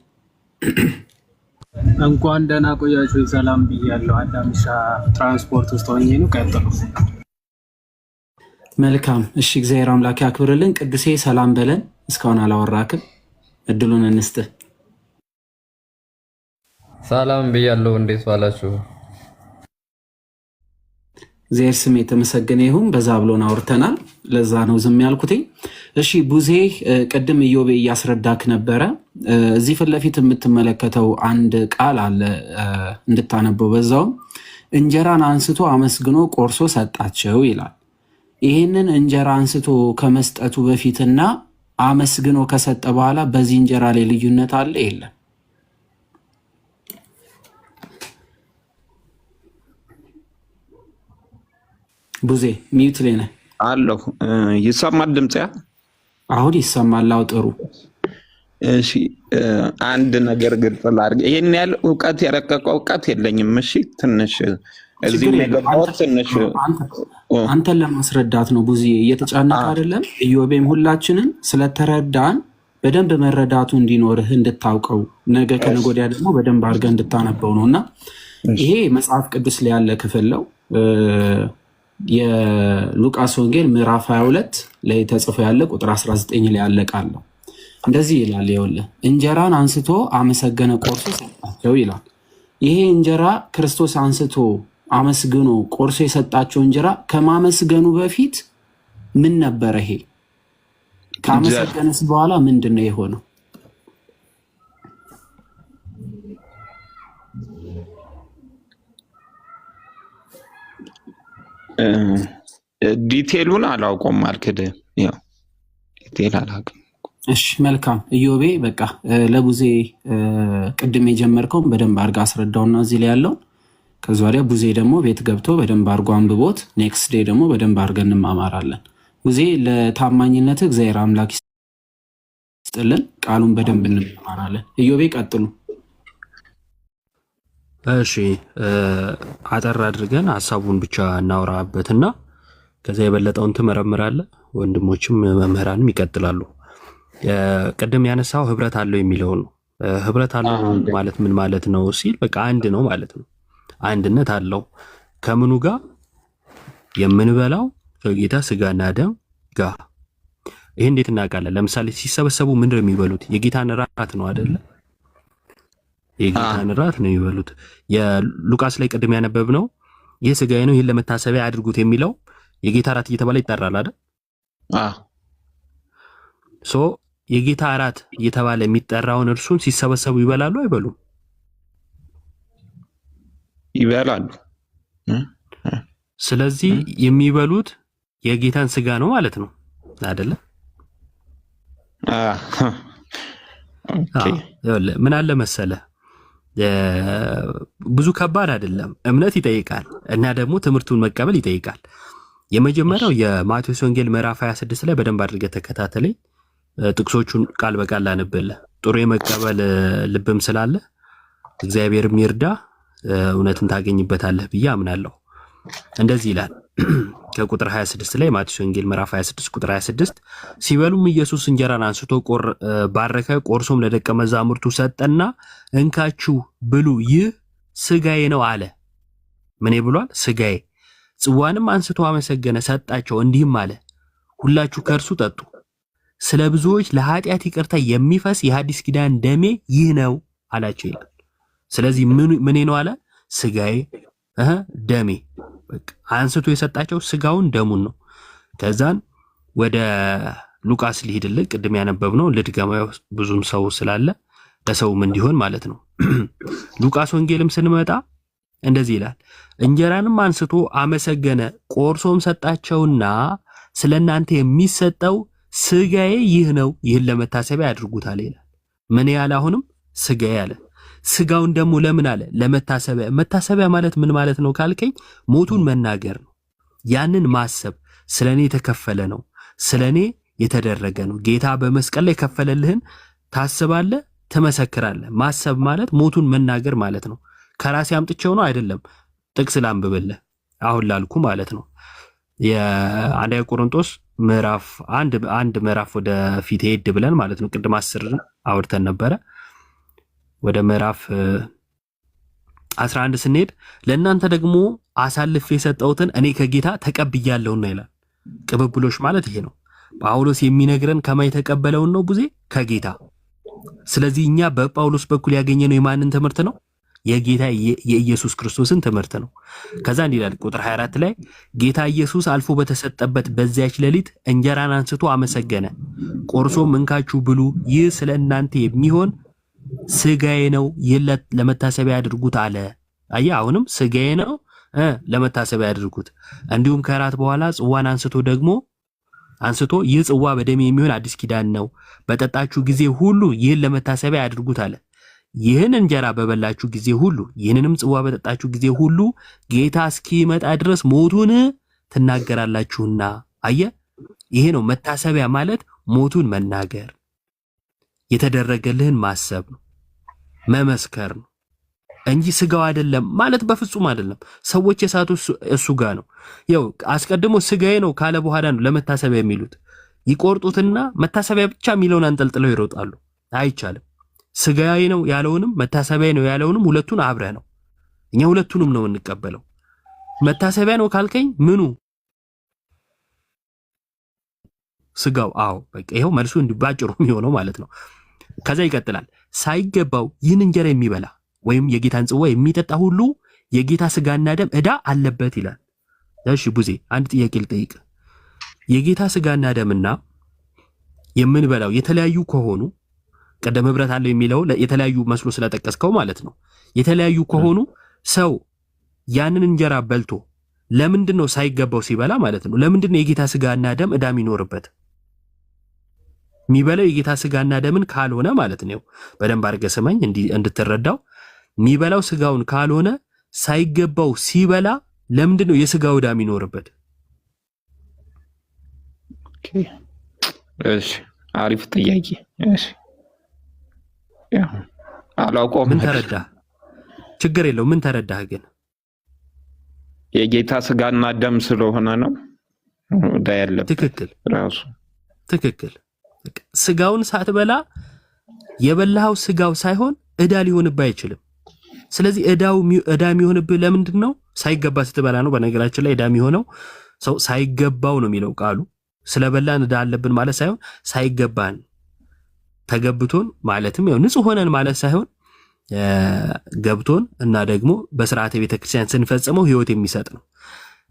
[SPEAKER 8] እንኳን ደህና ቆያችሁ። ሰላም ብያለሁ። አዳምሻ ትራንስፖርት ውስጥ ሆኜ ነው። ቀጥሉ።
[SPEAKER 5] መልካም እሺ፣ እግዚአብሔር አምላክ ያክብርልን። ቅዱሴ ሰላም በለን። እስካሁን አላወራክም፣ እድሉን እንስጥህ።
[SPEAKER 9] ሰላም ብያለሁ። እንዴት ዋላችሁ?
[SPEAKER 5] እግዚአብሔር ስም የተመሰገነ ይሁን። በዛ ብሎን አውርተናል። ለዛ ነው ዝም ያልኩትኝ። እሺ ቡዜ፣ ቅድም ኢዮቤ እያስረዳክ ነበረ። እዚህ ፊት ለፊት የምትመለከተው አንድ ቃል አለ እንድታነበው። በዛውም እንጀራን አንስቶ አመስግኖ ቆርሶ ሰጣቸው ይላል። ይህንን እንጀራ አንስቶ ከመስጠቱ በፊትና አመስግኖ ከሰጠ በኋላ በዚህ እንጀራ ላይ ልዩነት አለ የለም? ቡዜ ሚዩት ላይ ነህ።
[SPEAKER 2] አለሁ። ይሰማል ድምጽ?
[SPEAKER 5] አሁን ይሰማል። አዎ ጥሩ።
[SPEAKER 2] እሺ አንድ ነገር ግልጽ ላድርግ። ይሄን ያህል እውቀት የረቀቀ እውቀት የለኝም። እሺ ትንሽ እዚህ የገባሁት ትንሽ
[SPEAKER 5] አንተን ለማስረዳት ነው። ብዙ እየተጫነቀ አይደለም። ኢዮቤም ሁላችንን ስለተረዳን በደንብ መረዳቱ እንዲኖርህ እንድታውቀው ነገ ከነገ ወዲያ ደግሞ በደንብ አድርገህ እንድታነበው ነው እና ይሄ መጽሐፍ ቅዱስ ላይ ያለ ክፍል ነው። የሉቃስ ወንጌል ምዕራፍ 22 ላይ ተጽፎ ያለ ቁጥር 19 ላይ ያለ ቃል ነው። እንደዚህ ይላል። ይኸውልህ እንጀራን አንስቶ አመሰገነ፣ ቆርሶ ሰጣቸው ይላል። ይሄ እንጀራ ክርስቶስ አንስቶ አመስግኖ ቆርሶ የሰጣቸው እንጀራ ከማመስገኑ በፊት ምን ነበረ? ይሄ ካመሰገነስ በኋላ ምንድን ነው የሆነው?
[SPEAKER 2] ዲቴሉን አላውቀውም። አልክድም። ያው ዲቴል አላውቅም።
[SPEAKER 5] እሺ መልካም ኢዮቤ፣ በቃ ለቡዜ ቅድም የጀመርከውን በደንብ አድርጋ አስረዳውና እዚህ ላይ ያለውን ከዚ ወዲያ ቡዜ ደግሞ ቤት ገብቶ በደንብ አድርጎ አንብቦት ኔክስት ዴይ ደግሞ በደንብ አድርገን እንማማራለን። ቡዜ ለታማኝነት እግዚአብሔር አምላክ ይስጥልን። ቃሉን በደንብ እንማማራለን። ኢዮቤ ቀጥሉ።
[SPEAKER 1] እሺ አጠር አድርገን ሀሳቡን ብቻ እናወራበትና ከዛ የበለጠውን ትመረምራለህ። ወንድሞችም መምህራንም ይቀጥላሉ። ቅድም ያነሳው ህብረት አለው የሚለው ነው። ህብረት አለው ማለት ምን ማለት ነው ሲል በቃ አንድ ነው ማለት ነው። አንድነት አለው ከምኑ ጋር? የምንበላው ከጌታ ስጋና ደም ጋር። ይሄ እንዴት እናውቃለን? ለምሳሌ ሲሰበሰቡ ምንድን ነው የሚበሉት? የጌታን ራት ነው አይደለ? የጌታን ራት ነው የሚበሉት። የሉቃስ ላይ ቅድም ያነበብነው ይህ ስጋዬ ነው ይህን ለመታሰቢያ አድርጉት የሚለው የጌታ ራት እየተባለ ይጠራል አይደል? ሶ የጌታ ራት እየተባለ የሚጠራውን እርሱን ሲሰበሰቡ ይበላሉ አይበሉም?
[SPEAKER 2] ይበላሉ።
[SPEAKER 1] ስለዚህ የሚበሉት የጌታን ስጋ ነው ማለት ነው አይደለ? ምን አለ መሰለ፣ ብዙ ከባድ አይደለም። እምነት ይጠይቃል እና ደግሞ ትምህርቱን መቀበል ይጠይቃል። የመጀመሪያው የማቴዎስ ወንጌል ምዕራፍ 26 ላይ በደንብ አድርገህ ተከታተለኝ። ጥቅሶቹን ቃል በቃል ላንብልህ። ጥሩ የመቀበል ልብም ስላለ እግዚአብሔርም ይርዳ፣ እውነትን ታገኝበታለህ ብዬ አምናለሁ። እንደዚህ ይላል ከቁጥር 26 ላይ ማቴዎስ ወንጌል ምዕራፍ 26 ቁጥር 26 ሲበሉም ኢየሱስ እንጀራን አንስቶ ባረከ፣ ቆርሶም ለደቀ መዛሙርቱ ሰጠና እንካችሁ ብሉ፣ ይህ ስጋዬ ነው አለ። ምን ብሏል? ስጋዬ። ጽዋንም አንስቶ አመሰገነ፣ ሰጣቸው፣ እንዲህም አለ ሁላችሁ ከእርሱ ጠጡ፣ ስለ ብዙዎች ለኃጢአት ይቅርታ የሚፈስ የሐዲስ ኪዳን ደሜ ይህ ነው አላቸው ይላል። ስለዚህ ምን ነው አለ? ስጋዬ ደሜ። አንስቶ የሰጣቸው ስጋውን ደሙን ነው። ከዛን ወደ ሉቃስ ሊሄድልህ፣ ቅድም ያነበብነው ልድገማው ብዙም ሰው ስላለ ለሰውም እንዲሆን ማለት ነው። ሉቃስ ወንጌልም ስንመጣ እንደዚህ ይላል፣ እንጀራንም አንስቶ አመሰገነ፣ ቆርሶም ሰጣቸውና ስለ እናንተ የሚሰጠው ስጋዬ ይህ ነው፣ ይህን ለመታሰቢያ ያድርጉታል ይላል። ምን ያለ? አሁንም ስጋዬ አለ። ስጋውን ደግሞ ለምን አለ? ለመታሰቢያ። መታሰቢያ ማለት ምን ማለት ነው ካልከኝ፣ ሞቱን መናገር ነው። ያንን ማሰብ፣ ስለኔ የተከፈለ ነው፣ ስለኔ የተደረገ ነው። ጌታ በመስቀል ላይ የከፈለልህን ታስባለህ፣ ትመሰክራለህ። ማሰብ ማለት ሞቱን መናገር ማለት ነው። ከራሴ አምጥቼው ነው አይደለም። ጥቅስ ላንብብልህ አሁን ላልኩ ማለት ነው። የአንደኛ ቆሮንቶስ ምዕራፍ አንድ ምዕራፍ ወደ ፊት ሄድ ብለን ማለት ነው። ቅድም 10 አውርተን ነበረ። ወደ ምዕራፍ 11 ስንሄድ ለእናንተ ደግሞ አሳልፌ የሰጠሁትን እኔ ከጌታ ተቀብያለሁና ይላል። ቅብብሎሽ ማለት ይሄ ነው። ጳውሎስ የሚነግረን ከማን የተቀበለውን ነው? ቡዜ ከጌታ። ስለዚህ እኛ በጳውሎስ በኩል ያገኘነው የማንን ትምህርት ነው? የጌታ የኢየሱስ ክርስቶስን ትምህርት ነው። ከዛ እንዲህ ይላል ቁጥር 24 ላይ ጌታ ኢየሱስ አልፎ በተሰጠበት በዚያች ሌሊት እንጀራን አንስቶ አመሰገነ፣ ቆርሶም እንካችሁ ብሉ፣ ይህ ስለ እናንተ የሚሆን ስጋዬ ነው፣ ይህን ለመታሰቢያ ያድርጉት አለ። አየህ፣ አሁንም ስጋዬ ነው ለመታሰቢያ ያድርጉት። እንዲሁም ከራት በኋላ ጽዋን አንስቶ ይህ ጽዋ በደሜ የሚሆን አዲስ ኪዳን ነው፣ በጠጣችሁ ጊዜ ሁሉ ይህን ለመታሰቢያ ያድርጉት አለ። ይህን እንጀራ በበላችሁ ጊዜ ሁሉ ይህንንም ጽዋ በጠጣችሁ ጊዜ ሁሉ ጌታ እስኪመጣ ድረስ ሞቱን ትናገራላችሁና። አየህ፣ ይሄ ነው መታሰቢያ ማለት። ሞቱን መናገር፣ የተደረገልህን ማሰብ ነው፣ መመስከር ነው እንጂ ስጋው አይደለም ማለት በፍጹም አይደለም። ሰዎች የሳቱ እሱ ጋር ነው። ያው አስቀድሞ ስጋዬ ነው ካለ በኋላ ነው ለመታሰቢያ የሚሉት። ይቆርጡትና መታሰቢያ ብቻ የሚለውን አንጠልጥለው ይሮጣሉ። አይቻልም። ስጋዬ ነው ያለውንም መታሰቢያ ነው ያለውንም ሁለቱን አብረህ ነው። እኛ ሁለቱንም ነው እንቀበለው። መታሰቢያ ነው ካልከኝ ምኑ ስጋው? አዎ በቃ ይሄው መልሱ እንዲባጭሩ የሚሆነው ማለት ነው። ከዛ ይቀጥላል። ሳይገባው ይህን እንጀራ የሚበላ ወይም የጌታን ጽዋ የሚጠጣ ሁሉ የጌታ ስጋና ደም ዕዳ አለበት ይላል። እሺ ቡዜ አንድ ጥያቄ ልጠይቅ። የጌታ ስጋና ደምና የምንበላው የተለያዩ ከሆኑ ቀደም ህብረት አለው የሚለው የተለያዩ መስሎ ስለጠቀስከው ማለት ነው። የተለያዩ ከሆኑ ሰው ያንን እንጀራ በልቶ ለምንድነው ሳይገባው ሲበላ ማለት ነው? ለምንድነው የጌታ ስጋና ደም ዕዳ የሚኖርበት? የሚበላው የጌታ ስጋና ደምን ካልሆነ ማለት ነው። በደንብ አድርገህ ስማኝ እንድትረዳው። የሚበላው ስጋውን ካልሆነ ሳይገባው ሲበላ ለምንድነው የስጋው ዕዳ የሚኖርበት?
[SPEAKER 2] እሺ አሪፍ ጥያቄ። እሺ አላውቀውም።
[SPEAKER 1] ምን ተረዳህ? ችግር የለውም። ምን ተረዳህ ግን?
[SPEAKER 2] የጌታ ስጋና ደም ስለሆነ ነው ዕዳ ያለበት።
[SPEAKER 1] ትክክል
[SPEAKER 2] ራሱ ትክክል።
[SPEAKER 1] ስጋውን ሳትበላ የበላኸው ስጋው ሳይሆን ዕዳ ሊሆንብህ አይችልም። ስለዚህ ዕዳ የሚሆንብህ ለምንድን ነው? ሳይገባ ስትበላ ነው። በነገራችን ላይ ዕዳ የሚሆነው ሰው ሳይገባው ነው የሚለው ቃሉ። ስለበላን ዕዳ አለብን ማለት ሳይሆን ሳይገባን ተገብቶን ማለትም ያው ንጹህ ሆነን ማለት ሳይሆን ገብቶን እና ደግሞ በስርዓተ ቤተክርስቲያን ስንፈጽመው ህይወት የሚሰጥ ነው።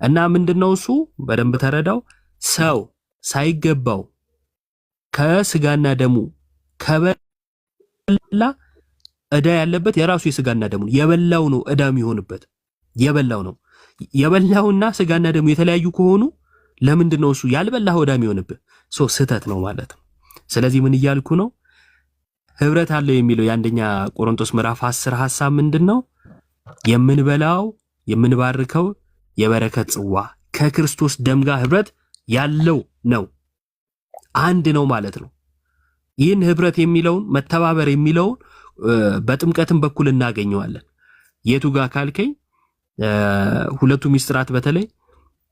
[SPEAKER 1] እና ምንድነው እሱ? በደንብ ተረዳው። ሰው ሳይገባው ከስጋና ደሙ ከበላ ዕዳ ያለበት የራሱ የስጋና ደሙ የበላው ነው። ዕዳ የሚሆንበት የበላው ነው። የበላውና ስጋና ደሙ የተለያዩ ከሆኑ ለምንድነው እሱ ያልበላው ዕዳ የሚሆንበት? ስህተት ነው ማለት ነው። ስለዚህ ምን እያልኩ ነው? ህብረት አለው የሚለው የአንደኛ ቆሮንቶስ ምዕራፍ 10 ሐሳብ ምንድነው? የምንበላው የምንባርከው የበረከት ጽዋ ከክርስቶስ ደም ጋር ህብረት ያለው ነው። አንድ ነው ማለት ነው። ይህን ህብረት የሚለውን መተባበር የሚለውን በጥምቀትም በኩል እናገኘዋለን። የቱ ጋር ካልከኝ ሁለቱ ሚስጥራት በተለይ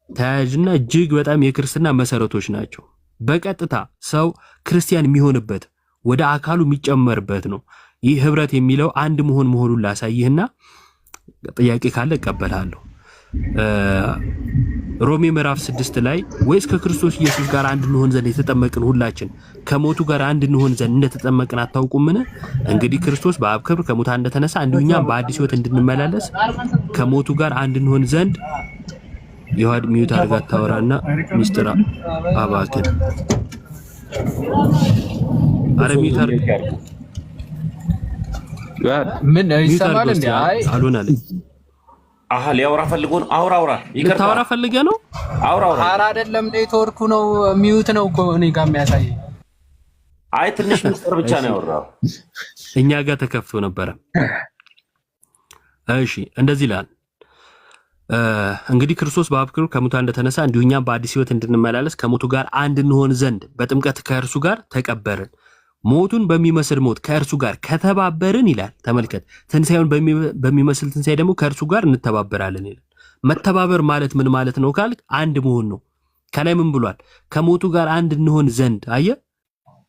[SPEAKER 1] ተያያዥና እጅግ በጣም የክርስትና መሰረቶች ናቸው። በቀጥታ ሰው ክርስቲያን የሚሆንበት ወደ አካሉ የሚጨመርበት ነው። ይህ ህብረት የሚለው አንድ መሆኑን ላሳይህና ጥያቄ ካለ እቀበላለሁ። ሮሜ ምዕራፍ 6 ላይ ወይስ ከክርስቶስ ኢየሱስ ጋር አንድ እንሆን ዘንድ የተጠመቅን ሁላችን ከሞቱ ጋር አንድ እንሆን ዘንድ እንደተጠመቅን አታውቁምን? እንግዲህ ክርስቶስ በአብ ክብር ከሙታን እንደተነሳ እንዲሁ እኛም በአዲስ ህይወት እንድንመላለስ ከሞቱ ጋር አንድ እንሆን ዘንድ ይሁድ ሚዩት አድርጋ ታወራና ሚስጥራ አባከን አረሚት አድርጋ
[SPEAKER 9] ምን ይሰማል እንዴ? አይ
[SPEAKER 1] አሉን አለ።
[SPEAKER 4] አሃ ሊያወራ ፈልጎ ነው። አውራ ይከርታ
[SPEAKER 1] ታወራ ፈልገ ነው።
[SPEAKER 4] አውራ
[SPEAKER 9] ኧረ አይደለም፣ ኔትወርኩ ነው ሚዩት ነው እኮ እኔ ጋር የሚያሳይ።
[SPEAKER 4] አይ ትንሽ ምስጥር ብቻ ነው ያወራው።
[SPEAKER 1] እኛ ጋር ተከፍቶ ነበረ። እሺ እንደዚህ ይላል። እንግዲህ ክርስቶስ በአብ ክብር ከሙታን እንደተነሳ እንዲሁ እኛም በአዲስ ህይወት እንድንመላለስ ከሞቱ ጋር አንድ እንሆን ዘንድ በጥምቀት ከእርሱ ጋር ተቀበርን። ሞቱን በሚመስል ሞት ከእርሱ ጋር ከተባበርን ይላል። ተመልከት፣ ትንሣኤውን በሚመስል ትንሣኤ ደግሞ ከእርሱ ጋር እንተባበራለን ይላል። መተባበር ማለት ምን ማለት ነው ካልክ አንድ መሆን ነው። ከላይ ምን ብሏል? ከሞቱ ጋር አንድ እንሆን ዘንድ። አየህ፣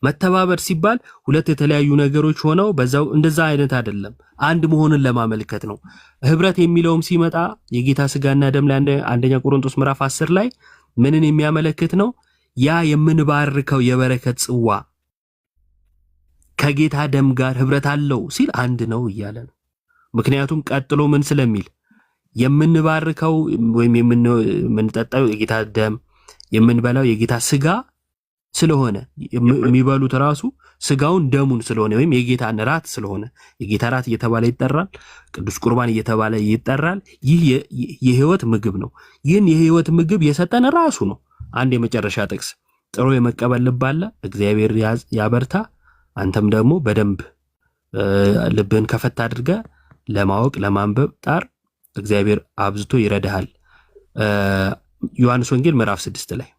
[SPEAKER 1] መተባበር ሲባል ሁለት የተለያዩ ነገሮች ሆነው በዛው እንደዛ አይነት አይደለም፣ አንድ መሆንን ለማመልከት ነው። ህብረት የሚለውም ሲመጣ የጌታ ስጋና ደም ላይ አንደኛ ቆሮንቶስ ምዕራፍ 10 ላይ ምንን የሚያመለክት ነው? ያ የምንባርከው የበረከት ጽዋ ከጌታ ደም ጋር ህብረት አለው ሲል አንድ ነው እያለ ነው። ምክንያቱም ቀጥሎ ምን ስለሚል የምንባርከው ወይም የምንጠጣው የጌታ ደም የምንበላው የጌታ ስጋ ስለሆነ የሚበሉት ራሱ ስጋውን ደሙን ስለሆነ ወይም የጌታን ራት ስለሆነ የጌታ ራት እየተባለ ይጠራል። ቅዱስ ቁርባን እየተባለ ይጠራል። ይህ የህይወት ምግብ ነው። ይህን የህይወት ምግብ የሰጠን ራሱ ነው። አንድ የመጨረሻ ጥቅስ ጥሩ የመቀበል ልብ አለ፣ እግዚአብሔር ያበርታ። አንተም ደግሞ በደንብ ልብህን ከፈት አድርገህ ለማወቅ ለማንበብ ጣር፣ እግዚአብሔር አብዝቶ ይረዳሃል። ዮሐንስ ወንጌል ምዕራፍ 6 ላይ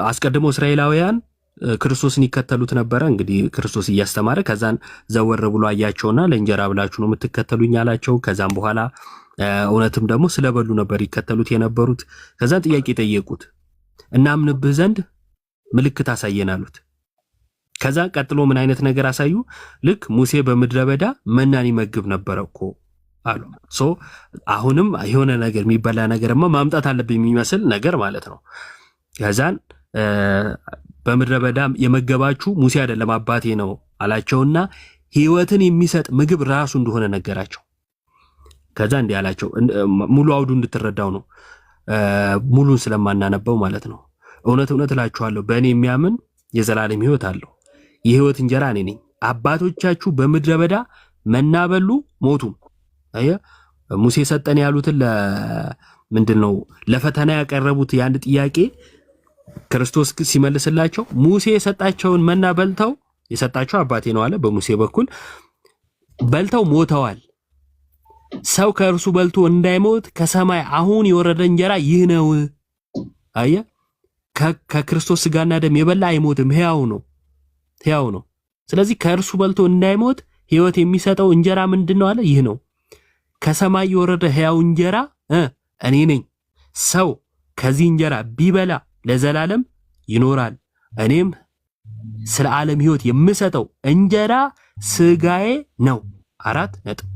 [SPEAKER 1] አስቀድሞ እስራኤላውያን ክርስቶስን ይከተሉት ነበረ። እንግዲህ ክርስቶስ እያስተማረ ከዛን ዘወር ብሎ አያቸውና ለእንጀራ ብላችሁ ነው የምትከተሉኝ አላቸው። ከዛም በኋላ እውነትም ደግሞ ስለበሉ ነበር ይከተሉት የነበሩት። ከዛን ጥያቄ ጠየቁት፣ እናምንብህ ዘንድ ምልክት አሳየን አሉት። ከዛ ቀጥሎ ምን አይነት ነገር አሳዩ? ልክ ሙሴ በምድረ በዳ መናን ይመግብ ነበረ እኮ አሉ። አሁንም የሆነ ነገር የሚበላ ነገርማ ማምጣት አለብኝ የሚመስል ነገር ማለት ነው። ከዛን በምድረ በዳ የመገባችሁ ሙሴ አይደለም አባቴ ነው አላቸውና ሕይወትን የሚሰጥ ምግብ ራሱ እንደሆነ ነገራቸው። ከዛ እንዲህ አላቸው፣ ሙሉ አውዱ እንድትረዳው ነው፣ ሙሉን ስለማናነበው ማለት ነው። እውነት እውነት እላችኋለሁ በእኔ የሚያምን የዘላለም ሕይወት አለው። የሕይወት እንጀራ እኔ ነኝ። አባቶቻችሁ በምድረ በዳ መና በሉ ሞቱም። ሙሴ ሰጠን ያሉትን ምንድን ነው ለፈተና ያቀረቡት የአንድ ጥያቄ ክርስቶስ ሲመልስላቸው ሙሴ የሰጣቸውን መና በልተው የሰጣቸው አባቴ ነው አለ። በሙሴ በኩል በልተው ሞተዋል። ሰው ከእርሱ በልቶ እንዳይሞት ከሰማይ አሁን የወረደ እንጀራ ይህ ነው። አየ ከክርስቶስ ስጋና ደም የበላ አይሞትም፣ ሕያው ነው። ስለዚህ ከእርሱ በልቶ እንዳይሞት ሕይወት የሚሰጠው እንጀራ ምንድን ነው አለ? ይህ ነው። ከሰማይ የወረደ ሕያው እንጀራ እኔ ነኝ። ሰው ከዚህ እንጀራ ቢበላ ለዘላለም ይኖራል። እኔም ስለ ዓለም ሕይወት የምሰጠው እንጀራ ስጋዬ ነው። 4 ነጥብ።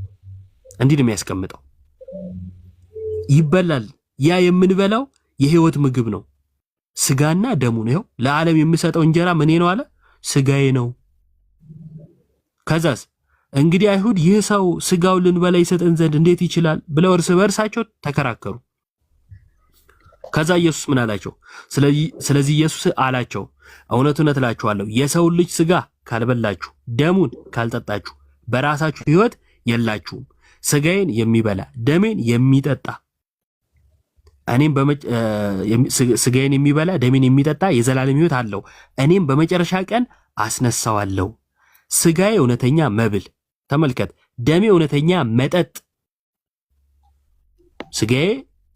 [SPEAKER 1] እንዲህ ነው የሚያስቀምጠው። ይበላል። ያ የምንበላው የሕይወት ምግብ ነው፣ ስጋና ደሙ ነው። ለዓለም የምሰጠው እንጀራ ምን ነው አለ? ስጋዬ ነው። ከዛስ እንግዲህ አይሁድ ይህ ሰው ስጋው ልንበላ ይሰጠን ዘንድ እንዴት ይችላል ብለው እርስ በርሳቸው ተከራከሩ። ከዛ ኢየሱስ ምን አላቸው? ስለዚህ ኢየሱስ አላቸው እውነት እውነት እላችኋለሁ የሰው ልጅ ስጋ ካልበላችሁ ደሙን ካልጠጣችሁ በራሳችሁ ሕይወት የላችሁም። ስጋዬን የሚበላ ደሜን የሚጠጣ ስጋዬን የሚበላ ደሜን የሚጠጣ የዘላለም ሕይወት አለው፣ እኔም በመጨረሻ ቀን አስነሳዋለሁ። ስጋዬ እውነተኛ መብል፣ ተመልከት፣ ደሜ እውነተኛ መጠጥ። ስጋዬ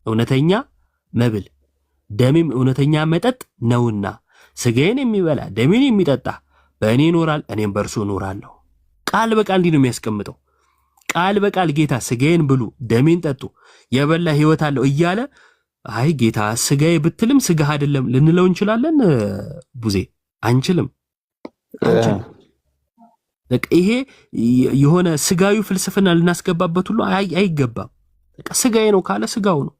[SPEAKER 1] እውነተኛ መብል ደሜም እውነተኛ መጠጥ ነውና ስጋዬን የሚበላ ደሜን የሚጠጣ በእኔ ይኖራል፣ እኔም በእርሱ እኖራለሁ። ቃል በቃል እንዲህ ነው የሚያስቀምጠው። ቃል በቃል ጌታ ስጋዬን ብሉ ደሜን ጠጡ የበላ ሕይወት አለው እያለ አይ ጌታ ስጋዬ ብትልም ስጋህ አይደለም ልንለው እንችላለን? ቡዜ አንችልም። ይሄ የሆነ ስጋዊ ፍልስፍና ልናስገባበት ሁሉ አይገባም። ስጋዬ ነው ካለ ስጋው ነው።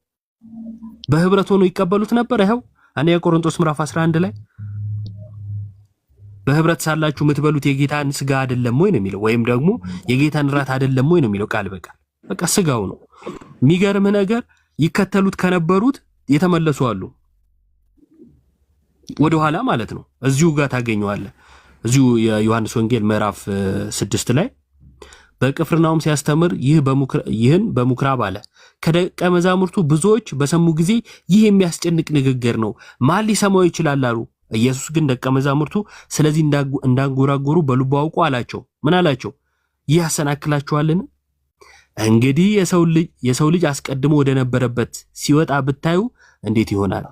[SPEAKER 1] በህብረት ሆኖ ይቀበሉት ነበር። ይኸው አንደኛ ቆሮንቶስ ምዕራፍ 11 ላይ በህብረት ሳላችሁ የምትበሉት የጌታን ስጋ አይደለም ወይ ነው የሚለው፣ ወይም ደግሞ የጌታን ራት አይደለም ወይ ነው የሚለው ቃል በቃል። በቃ ስጋው ነው። የሚገርምህ ነገር ይከተሉት ከነበሩት የተመለሱ አሉ፣ ወደ ኋላ ማለት ነው። እዚሁ ጋር ታገኘዋለህ። እዚሁ የዮሐንስ ወንጌል ምዕራፍ 6 ላይ በቅፍርናሆም ሲያስተምር ይህን በምኩራብ አለ። ከደቀ መዛሙርቱ ብዙዎች በሰሙ ጊዜ ይህ የሚያስጨንቅ ንግግር ነው፣ ማን ሊሰማው ይችላል አሉ። ኢየሱስ ግን ደቀ መዛሙርቱ ስለዚህ እንዳንጎራጎሩ በልቡ አውቆ አላቸው። ምን አላቸው? ይህ ያሰናክላችኋልን? እንግዲህ የሰው ልጅ አስቀድሞ ወደ ነበረበት ሲወጣ ብታዩ እንዴት ይሆናል?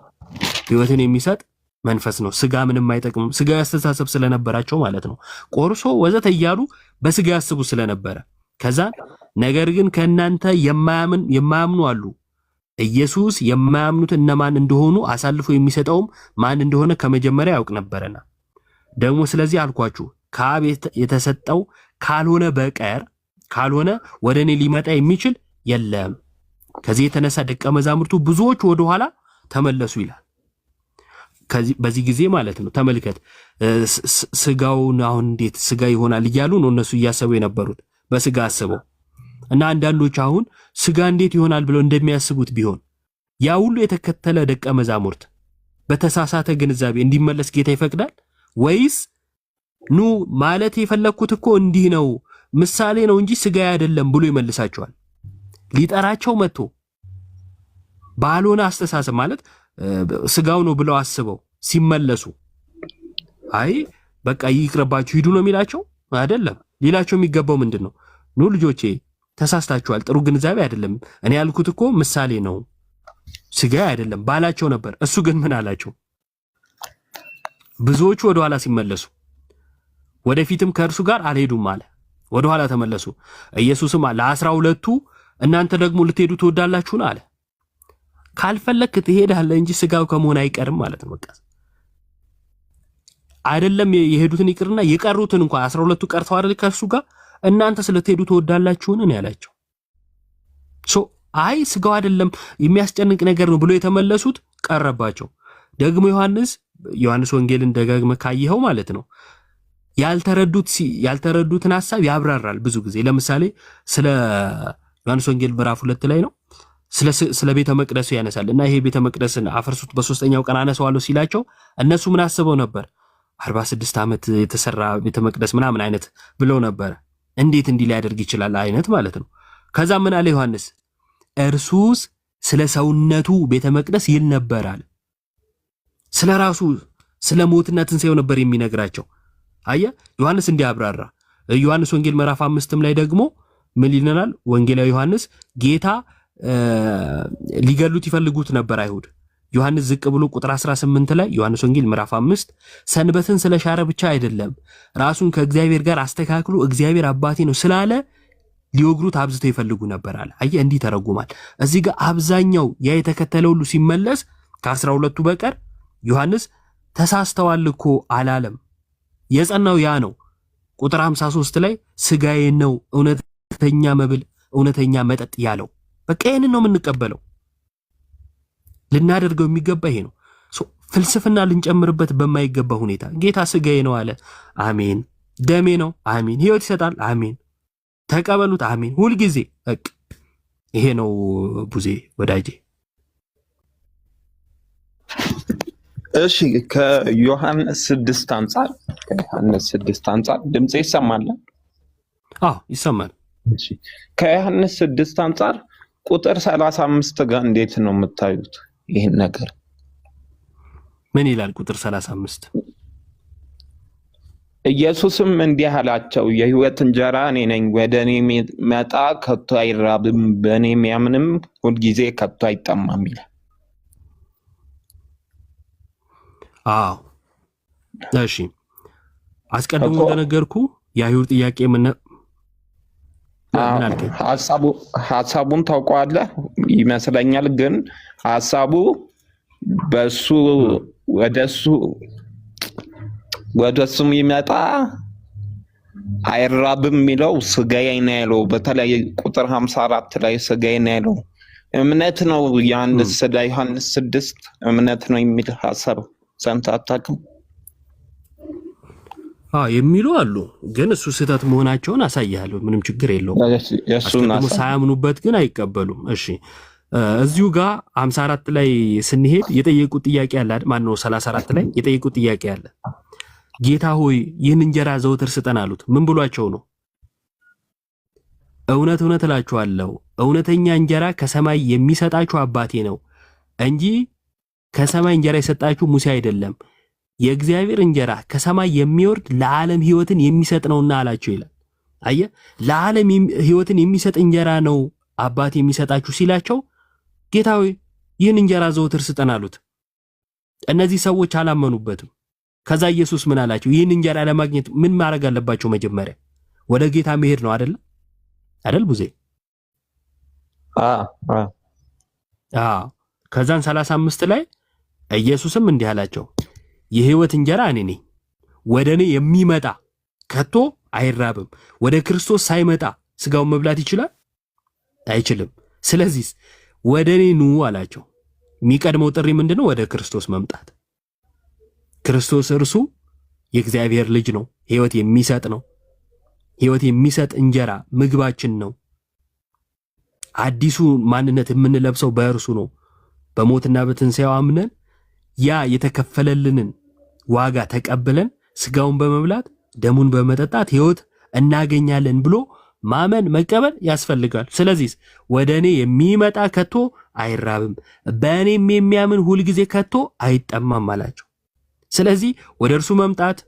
[SPEAKER 1] ሕይወትን የሚሰጥ መንፈስ ነው፣ ስጋ ምንም አይጠቅምም። ስጋዊ አስተሳሰብ ስለነበራቸው ማለት ነው። ቆርሶ ወዘተ እያሉ በስጋ ያስቡ ስለነበረ ከዛ ነገር ግን ከእናንተ የማያምኑ አሉ። ኢየሱስ የማያምኑት እነማን እንደሆኑ አሳልፎ የሚሰጠውም ማን እንደሆነ ከመጀመሪያ ያውቅ ነበርና ደግሞ ስለዚህ አልኳችሁ ከአብ የተሰጠው ካልሆነ ወደ እኔ ሊመጣ የሚችል የለም። ከዚህ የተነሳ ደቀ መዛሙርቱ ብዙዎች ወደ ኋላ ተመለሱ ይላል። በዚህ ጊዜ ማለት ነው። ተመልከት፣ ስጋውን አሁን እንዴት ስጋ ይሆናል እያሉ ነው እነሱ እያሰቡ የነበሩት በስጋ አስበው እና አንዳንዶች አሁን ስጋ እንዴት ይሆናል ብለው እንደሚያስቡት ቢሆን ያ ሁሉ የተከተለ ደቀ መዛሙርት በተሳሳተ ግንዛቤ እንዲመለስ ጌታ ይፈቅዳል ወይስ ኑ ማለት የፈለኩት እኮ እንዲህ ነው ምሳሌ ነው እንጂ ስጋ አይደለም ብሎ ይመልሳቸዋል? ሊጠራቸው መጥቶ ባልሆነ አስተሳሰብ ማለት ስጋው ነው ብለው አስበው ሲመለሱ አይ በቃ ይቅርባችሁ ሂዱ ነው የሚላቸው አይደለም። ሌላቸው የሚገባው ምንድነው? ኑ ልጆቼ ተሳስታችኋል፣ ጥሩ ግንዛቤ አይደለም፣ እኔ ያልኩት እኮ ምሳሌ ነው ስጋ አይደለም ባላቸው ነበር። እሱ ግን ምን አላቸው? ብዙዎቹ ወደኋላ ሲመለሱ ወደፊትም ከእርሱ ጋር አልሄዱም አለ። ወደኋላ ተመለሱ። ኢየሱስም ለ12ቱ እናንተ ደግሞ ልትሄዱ ትወዳላችሁን አለ። ካልፈለክ ትሄዳለህ እንጂ ስጋው ከመሆን አይቀርም ማለት ነው። በቃ አይደለም የሄዱትን ይቅርና የቀሩትን እንኳን 12ቱ ቀርተው አይደል ከእርሱ ጋር እናንተ ስለትሄዱ ትወዳላችሁን ነው ያላቸው። አይ ስጋው አይደለም የሚያስጨንቅ ነገር ነው ብሎ የተመለሱት ቀረባቸው። ደግሞ ዮሐንስ ወንጌልን ደጋግመህ ካየኸው ማለት ነው ያልተረዱትን ሐሳብ ያብራራል ብዙ ጊዜ። ለምሳሌ ስለ ዮሐንስ ወንጌል ምዕራፍ 2 ላይ ነው ስለ ቤተ መቅደሱ ያነሳል እና ይሄ ቤተ መቅደስን አፈርሱት በሶስተኛው ቀን አነሳዋለሁ ሲላቸው እነሱ ምን አስበው ነበር? 46 ዓመት የተሰራ ቤተ መቅደስ ምናምን አይነት ብለው ነበር። እንዴት እንዲህ ሊያደርግ ይችላል አይነት ማለት ነው። ከዛ ምን አለ ዮሐንስ? እርሱስ ስለ ሰውነቱ ቤተ መቅደስ ይል ነበራል። ስለ ራሱ ስለ ሞትና ትንሣኤው ነበር የሚነግራቸው። አየ ዮሐንስ እንዲያብራራ ዮሐንስ ወንጌል ምዕራፍ 5 ላይ ደግሞ ምን ይለናል? ወንጌላዊ ዮሐንስ ጌታ ሊገሉት ይፈልጉት ነበር አይሁድ። ዮሐንስ ዝቅ ብሎ ቁጥር 18 ላይ ዮሐንስ ወንጌል ምዕራፍ 5 ሰንበትን ስለሻረ ብቻ አይደለም ራሱን ከእግዚአብሔር ጋር አስተካክሎ እግዚአብሔር አባቴ ነው ስላለ ሊወግሩት አብዝተው ይፈልጉ ነበር አለ። አየ እንዲህ ተረጉማል። እዚህ ጋር አብዛኛው ያ የተከተለ ሁሉ ሲመለስ ከ12ቱ በቀር ዮሐንስ ተሳስተዋል እኮ አላለም። የጸናው ያ ነው። ቁጥር 53 ላይ ስጋዬ ነው እውነተኛ መብል እውነተኛ መጠጥ ያለው። በቃ ይሄንን ነው የምንቀበለው። ልናደርገው የሚገባ ይሄ ነው። ፍልስፍና ልንጨምርበት በማይገባ ሁኔታ ጌታ ስጋዬ ነው አለ። አሜን። ደሜ ነው። አሜን። ሕይወት ይሰጣል። አሜን። ተቀበሉት። አሜን። ሁልጊዜ በቃ ይሄ ነው ቡዜ ወዳጄ።
[SPEAKER 2] እሺ ከዮሐንስ 6 አንጻር ድምጼ ይሰማል?
[SPEAKER 1] አዎ ይሰማል።
[SPEAKER 2] እሺ ከዮሐንስ 6 አንጻር ቁጥር 35 ጋር እንዴት ነው የምታዩት ይሄን ነገር?
[SPEAKER 1] ምን ይላል ቁጥር 35?
[SPEAKER 2] ኢየሱስም እንዲህ አላቸው፣ የሕይወት እንጀራ እኔ ነኝ። ወደ እኔ የሚመጣ ከቶ አይራብም፣ በእኔ የሚያምንም ሁልጊዜ ከቶ አይጠማም ይላል።
[SPEAKER 1] አዎ እሺ። አስቀድሞ እንደነገርኩ የአይሁድ ጥያቄ ምን አልከኝ?
[SPEAKER 2] ሐሳቡን ታውቀዋለህ ይመስለኛል። ግን ሐሳቡ በሱ ወደሱ የሚመጣ አይራብም የሚለው ስጋዬ ነው ያለው። በተለይ ቁጥር 54 ላይ ስጋዬ ነው ያለው እምነት ነው። ዮሐንስ 6 እምነት ነው የሚል ሐሳብ ሰምተህ አታውቅም?
[SPEAKER 1] የሚሉ አሉ። ግን እሱ ስህተት መሆናቸውን አሳያለሁ። ምንም ችግር የለውም። አስቀድሞ ሳያምኑበት ግን አይቀበሉም። እሺ እዚሁ ጋር 54 ላይ ስንሄድ የጠየቁት ጥያቄ አለ። ማነው 34 ላይ የጠየቁት ጥያቄ አለ። ጌታ ሆይ ይህን እንጀራ ዘወትር ስጠን አሉት። ምን ብሏቸው ነው? እውነት እውነት እላችኋለሁ እውነተኛ እንጀራ ከሰማይ የሚሰጣችሁ አባቴ ነው እንጂ ከሰማይ እንጀራ የሰጣችሁ ሙሴ አይደለም። የእግዚአብሔር እንጀራ ከሰማይ የሚወርድ ለዓለም ሕይወትን የሚሰጥ ነውና አላቸው ይላል። አየ ለዓለም ሕይወትን የሚሰጥ እንጀራ ነው አባቴ የሚሰጣችሁ ሲላቸው ጌታ ሆይ ይህን እንጀራ ዘወትር ስጠን አሉት። እነዚህ ሰዎች አላመኑበትም። ከዛ ኢየሱስ ምን አላቸው? ይህን እንጀራ ለማግኘት ምን ማድረግ አለባቸው? መጀመሪያ ወደ ጌታ መሄድ ነው አይደል ቡዜ? ከዛን 35 ላይ ኢየሱስም እንዲህ አላቸው፣ የሕይወት እንጀራ እኔ ነኝ። ወደ እኔ የሚመጣ ከቶ አይራብም። ወደ ክርስቶስ ሳይመጣ ስጋውን መብላት ይችላል? አይችልም። ስለዚህ ወደ እኔ ኑ አላቸው። የሚቀድመው ጥሪ ምንድነው? ወደ ክርስቶስ መምጣት። ክርስቶስ እርሱ የእግዚአብሔር ልጅ ነው። ሕይወት የሚሰጥ ነው። ሕይወት የሚሰጥ እንጀራ ምግባችን ነው። አዲሱ ማንነት የምንለብሰው በእርሱ ነው። በሞትና በትንሣኤው አምነን ያ የተከፈለልንን ዋጋ ተቀብለን ስጋውን በመብላት ደሙን በመጠጣት ሕይወት እናገኛለን ብሎ ማመን መቀበል ያስፈልጋል። ስለዚህ ወደ እኔ የሚመጣ ከቶ አይራብም፣ በእኔም የሚያምን ሁልጊዜ ከቶ አይጠማም አላቸው። ስለዚህ ወደ እርሱ መምጣት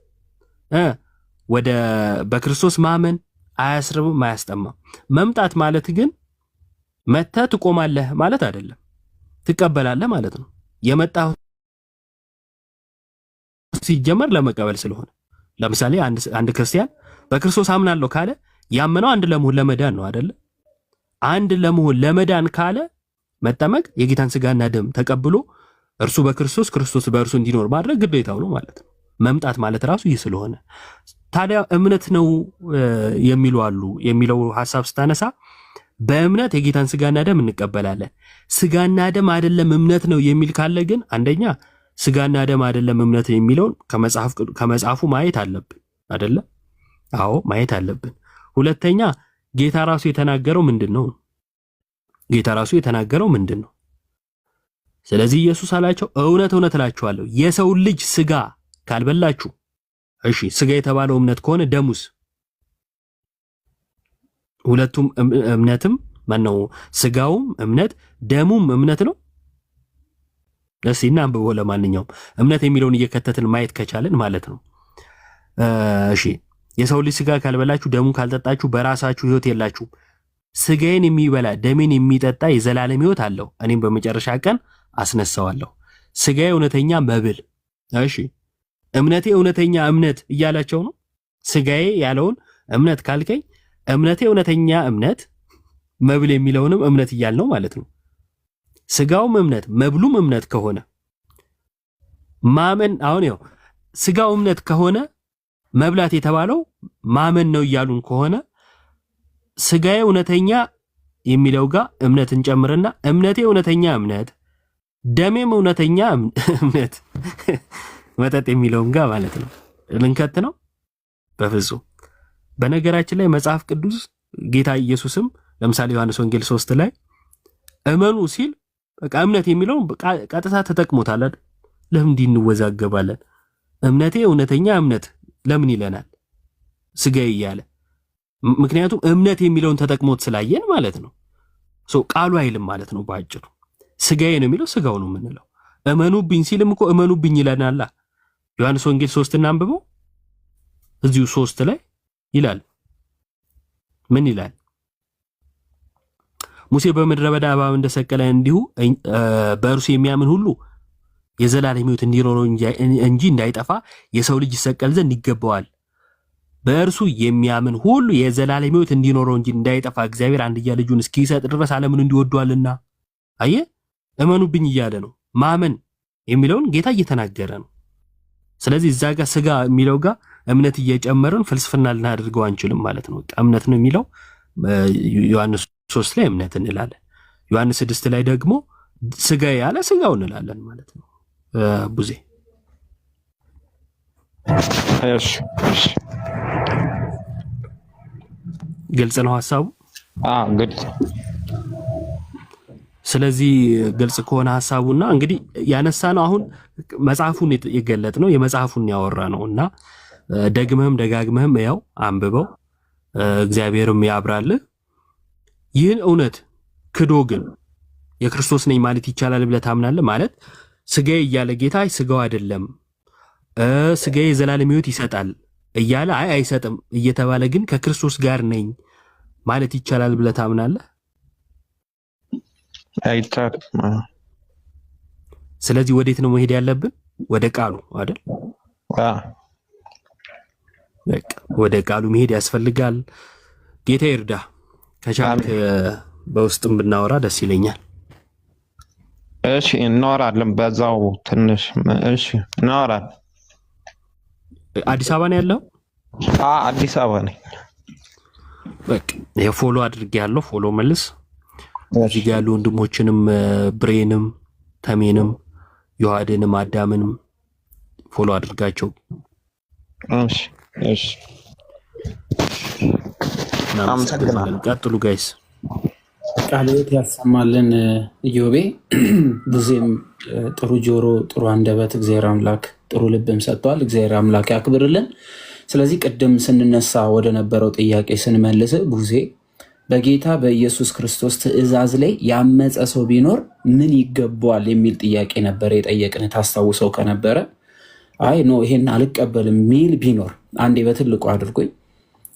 [SPEAKER 1] በክርስቶስ ማመን አያስርብም፣ አያስጠማም። መምጣት ማለት ግን መተህ ትቆማለህ ማለት አይደለም፣ ትቀበላለህ ማለት ነው። የመጣው ሲጀመር ለመቀበል ስለሆነ። ለምሳሌ አንድ ክርስቲያን በክርስቶስ አምናለሁ ካለ ያመነው አንድ ለመሆን ለመዳን ነው አይደለ? አንድ ለመሆን ለመዳን ካለ መጠመቅ የጌታን ስጋና ደም ተቀብሎ እርሱ በክርስቶስ ክርስቶስ በእርሱ እንዲኖር ማድረግ ግዴታው ነው ማለት ነው። መምጣት ማለት ራሱ ይህ ስለሆነ ታዲያ እምነት ነው የሚሉ አሉ። የሚለው ሐሳብ ስታነሳ በእምነት የጌታን ስጋና ደም እንቀበላለን። ስጋና ደም አይደለም እምነት ነው የሚል ካለ ግን አንደኛ ስጋና ደም አይደለም እምነት የሚለውን ከመጽሐፉ ማየት አለብን አይደለ? አዎ ማየት አለብን። ሁለተኛ ጌታ ራሱ የተናገረው ምንድነው? ጌታ ራሱ የተናገረው ምንድነው? ስለዚህ ኢየሱስ አላቸው እውነት እውነት እላችኋለሁ የሰው ልጅ ስጋ ካልበላችሁ፣ እሺ ስጋ የተባለው እምነት ከሆነ ደሙስ? ሁለቱም እምነትም ማነው? ስጋውም እምነት ደሙም እምነት ነው። ለሲና አንብቦ ለማንኛውም እምነት የሚለውን እየከተትን ማየት ከቻለን ማለት ነው። እሺ የሰው ልጅ ስጋ ካልበላችሁ ደሙን ካልጠጣችሁ በራሳችሁ ሕይወት የላችሁም። ስጋዬን የሚበላ ደሜን የሚጠጣ የዘላለም ሕይወት አለው፣ እኔም በመጨረሻ ቀን አስነሳዋለሁ። ስጋዬ እውነተኛ መብል፣ እሺ እምነቴ እውነተኛ እምነት እያላቸው ነው። ስጋዬ ያለውን እምነት ካልከኝ እምነቴ እውነተኛ እምነት፣ መብል የሚለውንም እምነት እያልነው ማለት ነው። ስጋውም እምነት መብሉም እምነት ከሆነ ማመን፣ አሁን ያው ስጋው እምነት ከሆነ መብላት የተባለው ማመን ነው እያሉን ከሆነ ስጋዬ እውነተኛ የሚለው ጋር እምነትን ጨምርና እምነቴ እውነተኛ እምነት ደሜም እውነተኛ እምነት መጠጥ የሚለውም ጋር ማለት ነው ልንከት ነው በፍጹም። በነገራችን ላይ መጽሐፍ ቅዱስ ጌታ ኢየሱስም ለምሳሌ ዮሐንስ ወንጌል 3 ላይ እመኑ ሲል በቃ እምነት የሚለውን ቀጥታ ተጠቅሞታል። ለምን እንወዛገባለን? እምነቴ እውነተኛ እምነት ለምን ይለናል ስጋዬ እያለ? ምክንያቱም እምነት የሚለውን ተጠቅሞት ስላየን ማለት ነው። ቃሉ አይልም ማለት ነው ባጭሩ። ስጋዬ ነው የሚለው ስጋው ነው የምንለው። እመኑብኝ ሲልም እኮ እመኑብኝ ይለናል። ዮሐንስ ወንጌል 3 እናንብበው። እዚሁ 3 ላይ ይላል ምን ይላል? ሙሴ በምድረ በዳ እባብ እንደሰቀለ እንዲሁ በእርሱ የሚያምን ሁሉ የዘላለም ሕይወት እንዲኖረው እንጂ እንዳይጠፋ የሰው ልጅ ይሰቀል ዘንድ ይገባዋል። በእርሱ የሚያምን ሁሉ የዘላለም ሕይወት እንዲኖረው እንጂ እንዳይጠፋ እግዚአብሔር አንድያ ልጁን እስኪሰጥ ድረስ ዓለምን እንዲወዷልና። አየ እመኑብኝ እያለ ነው። ማመን የሚለውን ጌታ እየተናገረ ነው። ስለዚህ እዛ ጋር ስጋ የሚለው ጋር እምነት እየጨመርን ፍልስፍና ልናደርገው አንችልም ማለት ነው። እምነት ነው የሚለው ዮሐንስ 3 ላይ እምነት እንላለን። ዮሐንስ 6 ላይ ደግሞ ስጋ ያለ ስጋው እንላለን ማለት ነው። ቡዜ
[SPEAKER 2] እሺ
[SPEAKER 1] ግልጽ ነው ሐሳቡ?
[SPEAKER 2] ግልጽ።
[SPEAKER 1] ስለዚህ ግልጽ ከሆነ ሐሳቡና እንግዲህ ያነሳ ነው አሁን መጽሐፉን የገለጥ ነው የመጽሐፉን ያወራ ነውና ደግመህም ደጋግመህም ያው አንብበው እግዚአብሔርም ያብራልህ። ይህን እውነት ክዶ ግን የክርስቶስ ነኝ ማለት ይቻላል ብለህ ታምናለህ? ማለት ስጋዬ እያለ ጌታ ስጋው አይደለም ስጋዬ የዘላለም ሕይወት ይሰጣል እያለ አይሰጥም እየተባለ ግን ከክርስቶስ ጋር ነኝ ማለት ይቻላል ብለህ ታምናለህ?
[SPEAKER 2] አይቻልም።
[SPEAKER 1] ስለዚህ ወዴት ነው መሄድ ያለብን? ወደ ቃሉ አይደል? በቃ ወደ ቃሉ መሄድ ያስፈልጋል። ጌታ ይርዳ። ከቻልክ በውስጥም ብናወራ ደስ ይለኛል።
[SPEAKER 2] እሺ እናወራለን። በዛው ትንሽ እሺ እናወራለን።
[SPEAKER 1] አዲስ አበባ ነው ያለው?
[SPEAKER 2] አዲስ አበባ ነኝ።
[SPEAKER 1] በቃ የፎሎ አድርጌ ያለው ፎሎ መልስ። እዚህ ጋር ያሉ ወንድሞችንም ብሬንም ተሜንም ዮሐድንም አዳምንም ፎሎ አድርጋቸው።
[SPEAKER 2] እሺ እሺ
[SPEAKER 1] አመሰግናለሁ። ቀጥሉ ጋይስ።
[SPEAKER 5] ቃልዎት ያሰማልን። ኢዮቤ ብዙም ጥሩ ጆሮ፣ ጥሩ አንደበት እግዚአብሔር አምላክ ጥሩ ልብም ሰጥቷል። እግዚአብሔር አምላክ ያክብርልን። ስለዚህ ቅድም ስንነሳ ወደ ነበረው ጥያቄ ስንመልስ ቡዜ በጌታ በኢየሱስ ክርስቶስ ትእዛዝ ላይ ያመፀ ሰው ቢኖር ምን ይገባዋል የሚል ጥያቄ ነበር የጠየቅን። ታስታውሰው ከነበረ አይ ኖ ይሄን አልቀበልም ሚል ቢኖር አንዴ በትልቁ አድርጎኝ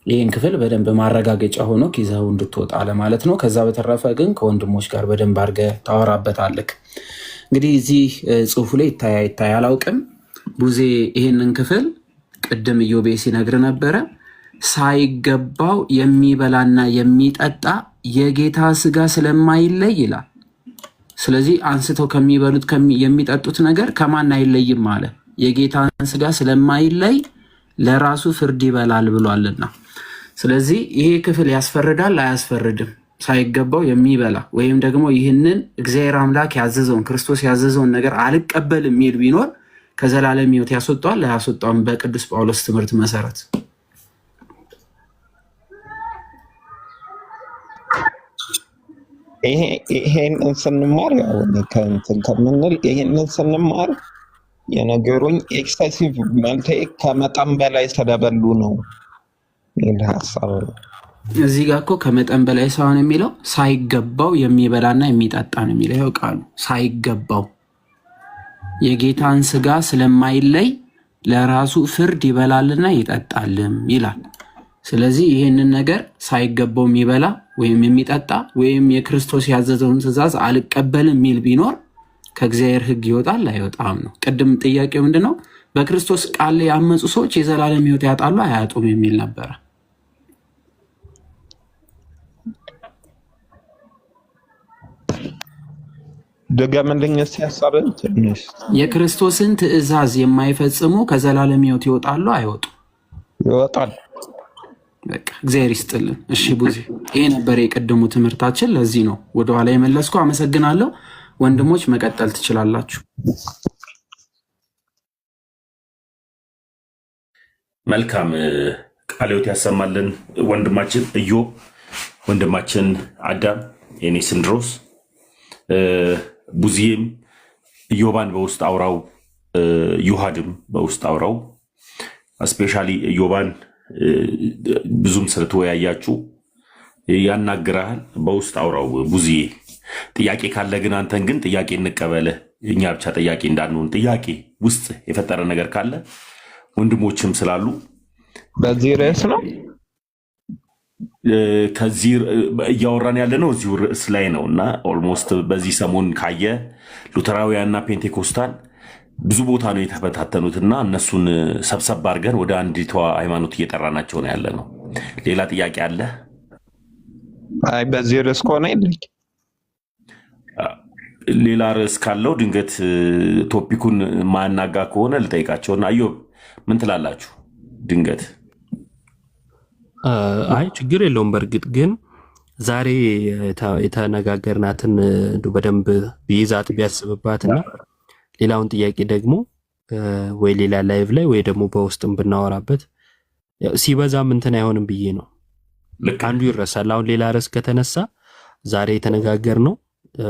[SPEAKER 5] ይህን ክፍል በደንብ ማረጋገጫ ሆኖ ኪዛው እንድትወጣ ለማለት ነው። ከዛ በተረፈ ግን ከወንድሞች ጋር በደንብ አድርገህ ታወራበታለህ። እንግዲህ እዚህ ጽሁፉ ላይ ይታይ አላውቅም። ቡዜ ይህንን ክፍል ቅድም ኢዮቤ ሲነግር ነበረ። ሳይገባው የሚበላና የሚጠጣ የጌታ ስጋ ስለማይለይ ይላል። ስለዚህ አንስተው ከሚበሉት የሚጠጡት ነገር ከማን አይለይም አለ? የጌታን ስጋ ስለማይለይ ለራሱ ፍርድ ይበላል ብሏልና። ስለዚህ ይሄ ክፍል ያስፈርዳል አያስፈርድም? ሳይገባው የሚበላ ወይም ደግሞ ይህንን እግዚአብሔር አምላክ ያዘዘውን ክርስቶስ ያዘዘውን ነገር አልቀበልም የሚል ቢኖር ከዘላለም ሕይወት ያስወጣዋል አያስወጣውም? በቅዱስ ጳውሎስ ትምህርት መሰረት
[SPEAKER 2] ይሄንን ስንማር ያው ከእንትን ከምንል ይሄንን ስንማር የነገሩኝ ኤክሰሲቭ ማለት ከመጠን በላይ ስለበሉ ነው የሚል ሀሳብ ነው።
[SPEAKER 5] እዚህ ጋር እኮ ከመጠን በላይ ሳይሆን የሚለው ሳይገባው የሚበላና የሚጠጣ ነው የሚለው። ይኸው ቃሉ ሳይገባው የጌታን ስጋ ስለማይለይ ለራሱ ፍርድ ይበላልና ይጠጣልም ይላል። ስለዚህ ይህንን ነገር ሳይገባው የሚበላ ወይም የሚጠጣ ወይም የክርስቶስ ያዘዘውን ትእዛዝ አልቀበልም የሚል ቢኖር ከእግዚአብሔር ሕግ ይወጣል አይወጣም ነው። ቅድም ጥያቄው ምንድነው? በክርስቶስ ቃል ላይ ያመፁ ሰዎች የዘላለም ሕይወት ያጣሉ አያጡም የሚል ነበረ።
[SPEAKER 2] ደጋመልኝ ሲያሳረን ትንሽ
[SPEAKER 5] የክርስቶስን ትእዛዝ የማይፈጽሙ ከዘላለም ሕይወት ይወጣሉ አይወጡም?
[SPEAKER 2] ይወጣል።
[SPEAKER 5] በቃ እግዚአብሔር ይስጥልን። እሺ ቡዜ፣ ይሄ ነበር የቀደሙ ትምህርታችን። ለዚህ ነው ወደኋላ የመለስኩ። አመሰግናለሁ። ወንድሞች መቀጠል ትችላላችሁ።
[SPEAKER 4] መልካም ቃለ ሕይወት ያሰማልን ወንድማችን ኢዮብ፣ ወንድማችን አዳም፣ የኔ ስንድሮስ፣ ቡዚዬም ኢዮባን በውስጥ አውራው፣ ዩሃድም በውስጥ አውራው። ስፔሻሊ ኢዮባን ብዙም ስለተወያያችሁ ያናግረሃል፣ በውስጥ አውራው ቡዚዬ። ጥያቄ ካለ ግን አንተን ግን ጥያቄ እንቀበልህ፣ እኛ ብቻ ጥያቄ እንዳንሆን ጥያቄ ውስጥ የፈጠረ ነገር ካለ ወንድሞችም ስላሉ
[SPEAKER 2] በዚህ ርዕስ ነው
[SPEAKER 4] ከዚህ እያወራን ያለ ነው እዚሁ ርዕስ ላይ ነው እና ኦልሞስት በዚህ ሰሞን ካየ ሉተራውያንና ፔንቴኮስታል ብዙ ቦታ ነው የተበታተኑትና እነሱን ሰብሰብ አድርገን ወደ አንዲቷ ሃይማኖት እየጠራናቸው ነው ያለ ነው። ሌላ ጥያቄ አለ?
[SPEAKER 2] አይ በዚህ ርዕስ ከሆነ የለኝ።
[SPEAKER 4] ሌላ ርዕስ ካለው ድንገት ቶፒኩን ማያናጋ ከሆነ ልጠይቃቸውና ኢዮብ ምን ትላላችሁ? ድንገት
[SPEAKER 1] አይ ችግር የለውም። በእርግጥ ግን ዛሬ የተነጋገርናትን በደንብ ቢይዛት ቢያስብባትና ሌላውን ጥያቄ ደግሞ ወይ ሌላ ላይቭ ላይ ወይ ደግሞ በውስጥም ብናወራበት ሲበዛም እንትን አይሆንም ብዬ ነው። አንዱ ይረሳል። አሁን ሌላ ርዕስ ከተነሳ ዛሬ የተነጋገርነው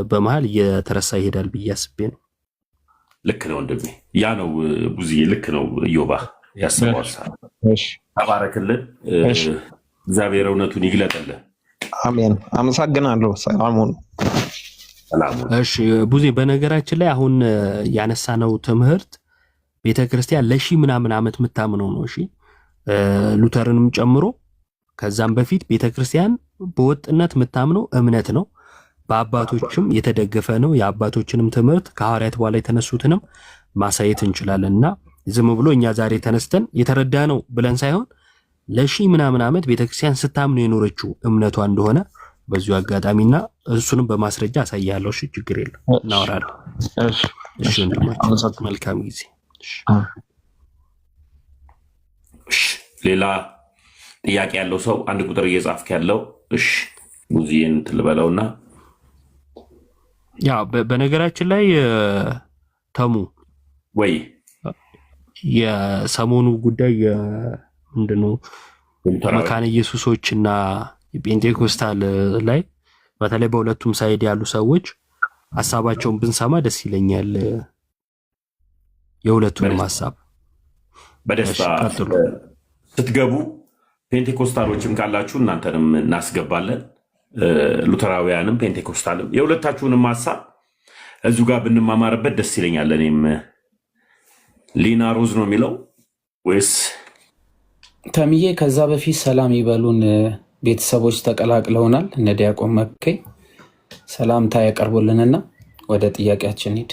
[SPEAKER 1] በመሃል እየተረሳ ይሄዳል ብዬ አስቤ ነው።
[SPEAKER 4] ልክ ነው ወንድሜ፣ ያ ነው ቡዝዬ፣ ልክ ነው ኢዮባ ያስበዋል። ተባረክልን፣ እግዚአብሔር እውነቱን ይግለጥልን።
[SPEAKER 2] አሜን። አመሰግናለሁ። ሰላም ሁኑ።
[SPEAKER 1] እሺ ቡዜ፣ በነገራችን ላይ አሁን ያነሳነው ትምህርት ቤተክርስቲያን ለሺህ ምናምን ዓመት የምታምነው ነው። እሺ ሉተርንም ጨምሮ ከዛም በፊት ቤተክርስቲያን በወጥነት የምታምነው እምነት ነው። በአባቶችም የተደገፈ ነው። የአባቶችንም ትምህርት ከሐዋርያት በኋላ የተነሱትንም ማሳየት እንችላለን እና ዝም ብሎ እኛ ዛሬ ተነስተን የተረዳ ነው ብለን ሳይሆን ለሺህ ምናምን ዓመት ቤተክርስቲያን ስታምነው የኖረችው እምነቷ እንደሆነ በዚሁ አጋጣሚና እሱንም በማስረጃ አሳያለሁ። እሺ ችግር የለም እናወራለን። እሺ ወንድማችን መልካም ጊዜ።
[SPEAKER 4] ሌላ ጥያቄ ያለው ሰው አንድ ቁጥር እየጻፍክ ያለው እሺ ሙዚየን ትልበለውና
[SPEAKER 1] ያ በነገራችን ላይ ተሙ
[SPEAKER 4] ወይ
[SPEAKER 1] የሰሞኑ ጉዳይ ምንድነው መካነ ኢየሱሶችና የጴንጤኮስታል ላይ በተለይ በሁለቱም ሳይድ ያሉ ሰዎች ሐሳባቸውን ብንሰማ ደስ ይለኛል። የሁለቱንም ሐሳብ
[SPEAKER 4] በደስታ ስትገቡ ፔንቴኮስታሎችም ካላችሁ እናንተንም እናስገባለን። ሉተራውያንም ፔንቴኮስታልም የሁለታችሁንም ሐሳብ እዚሁ ጋር ብንማማርበት ደስ ይለኛል። እኔም ሊና ሮዝ ነው የሚለው ወይስ
[SPEAKER 5] ተምዬ? ከዛ በፊት ሰላም ይበሉን ቤተሰቦች ተቀላቅለውናል። እነ ዲያቆን መከይ ሰላምታ ያቀርቡልንና ወደ ጥያቄያችን ሂድ።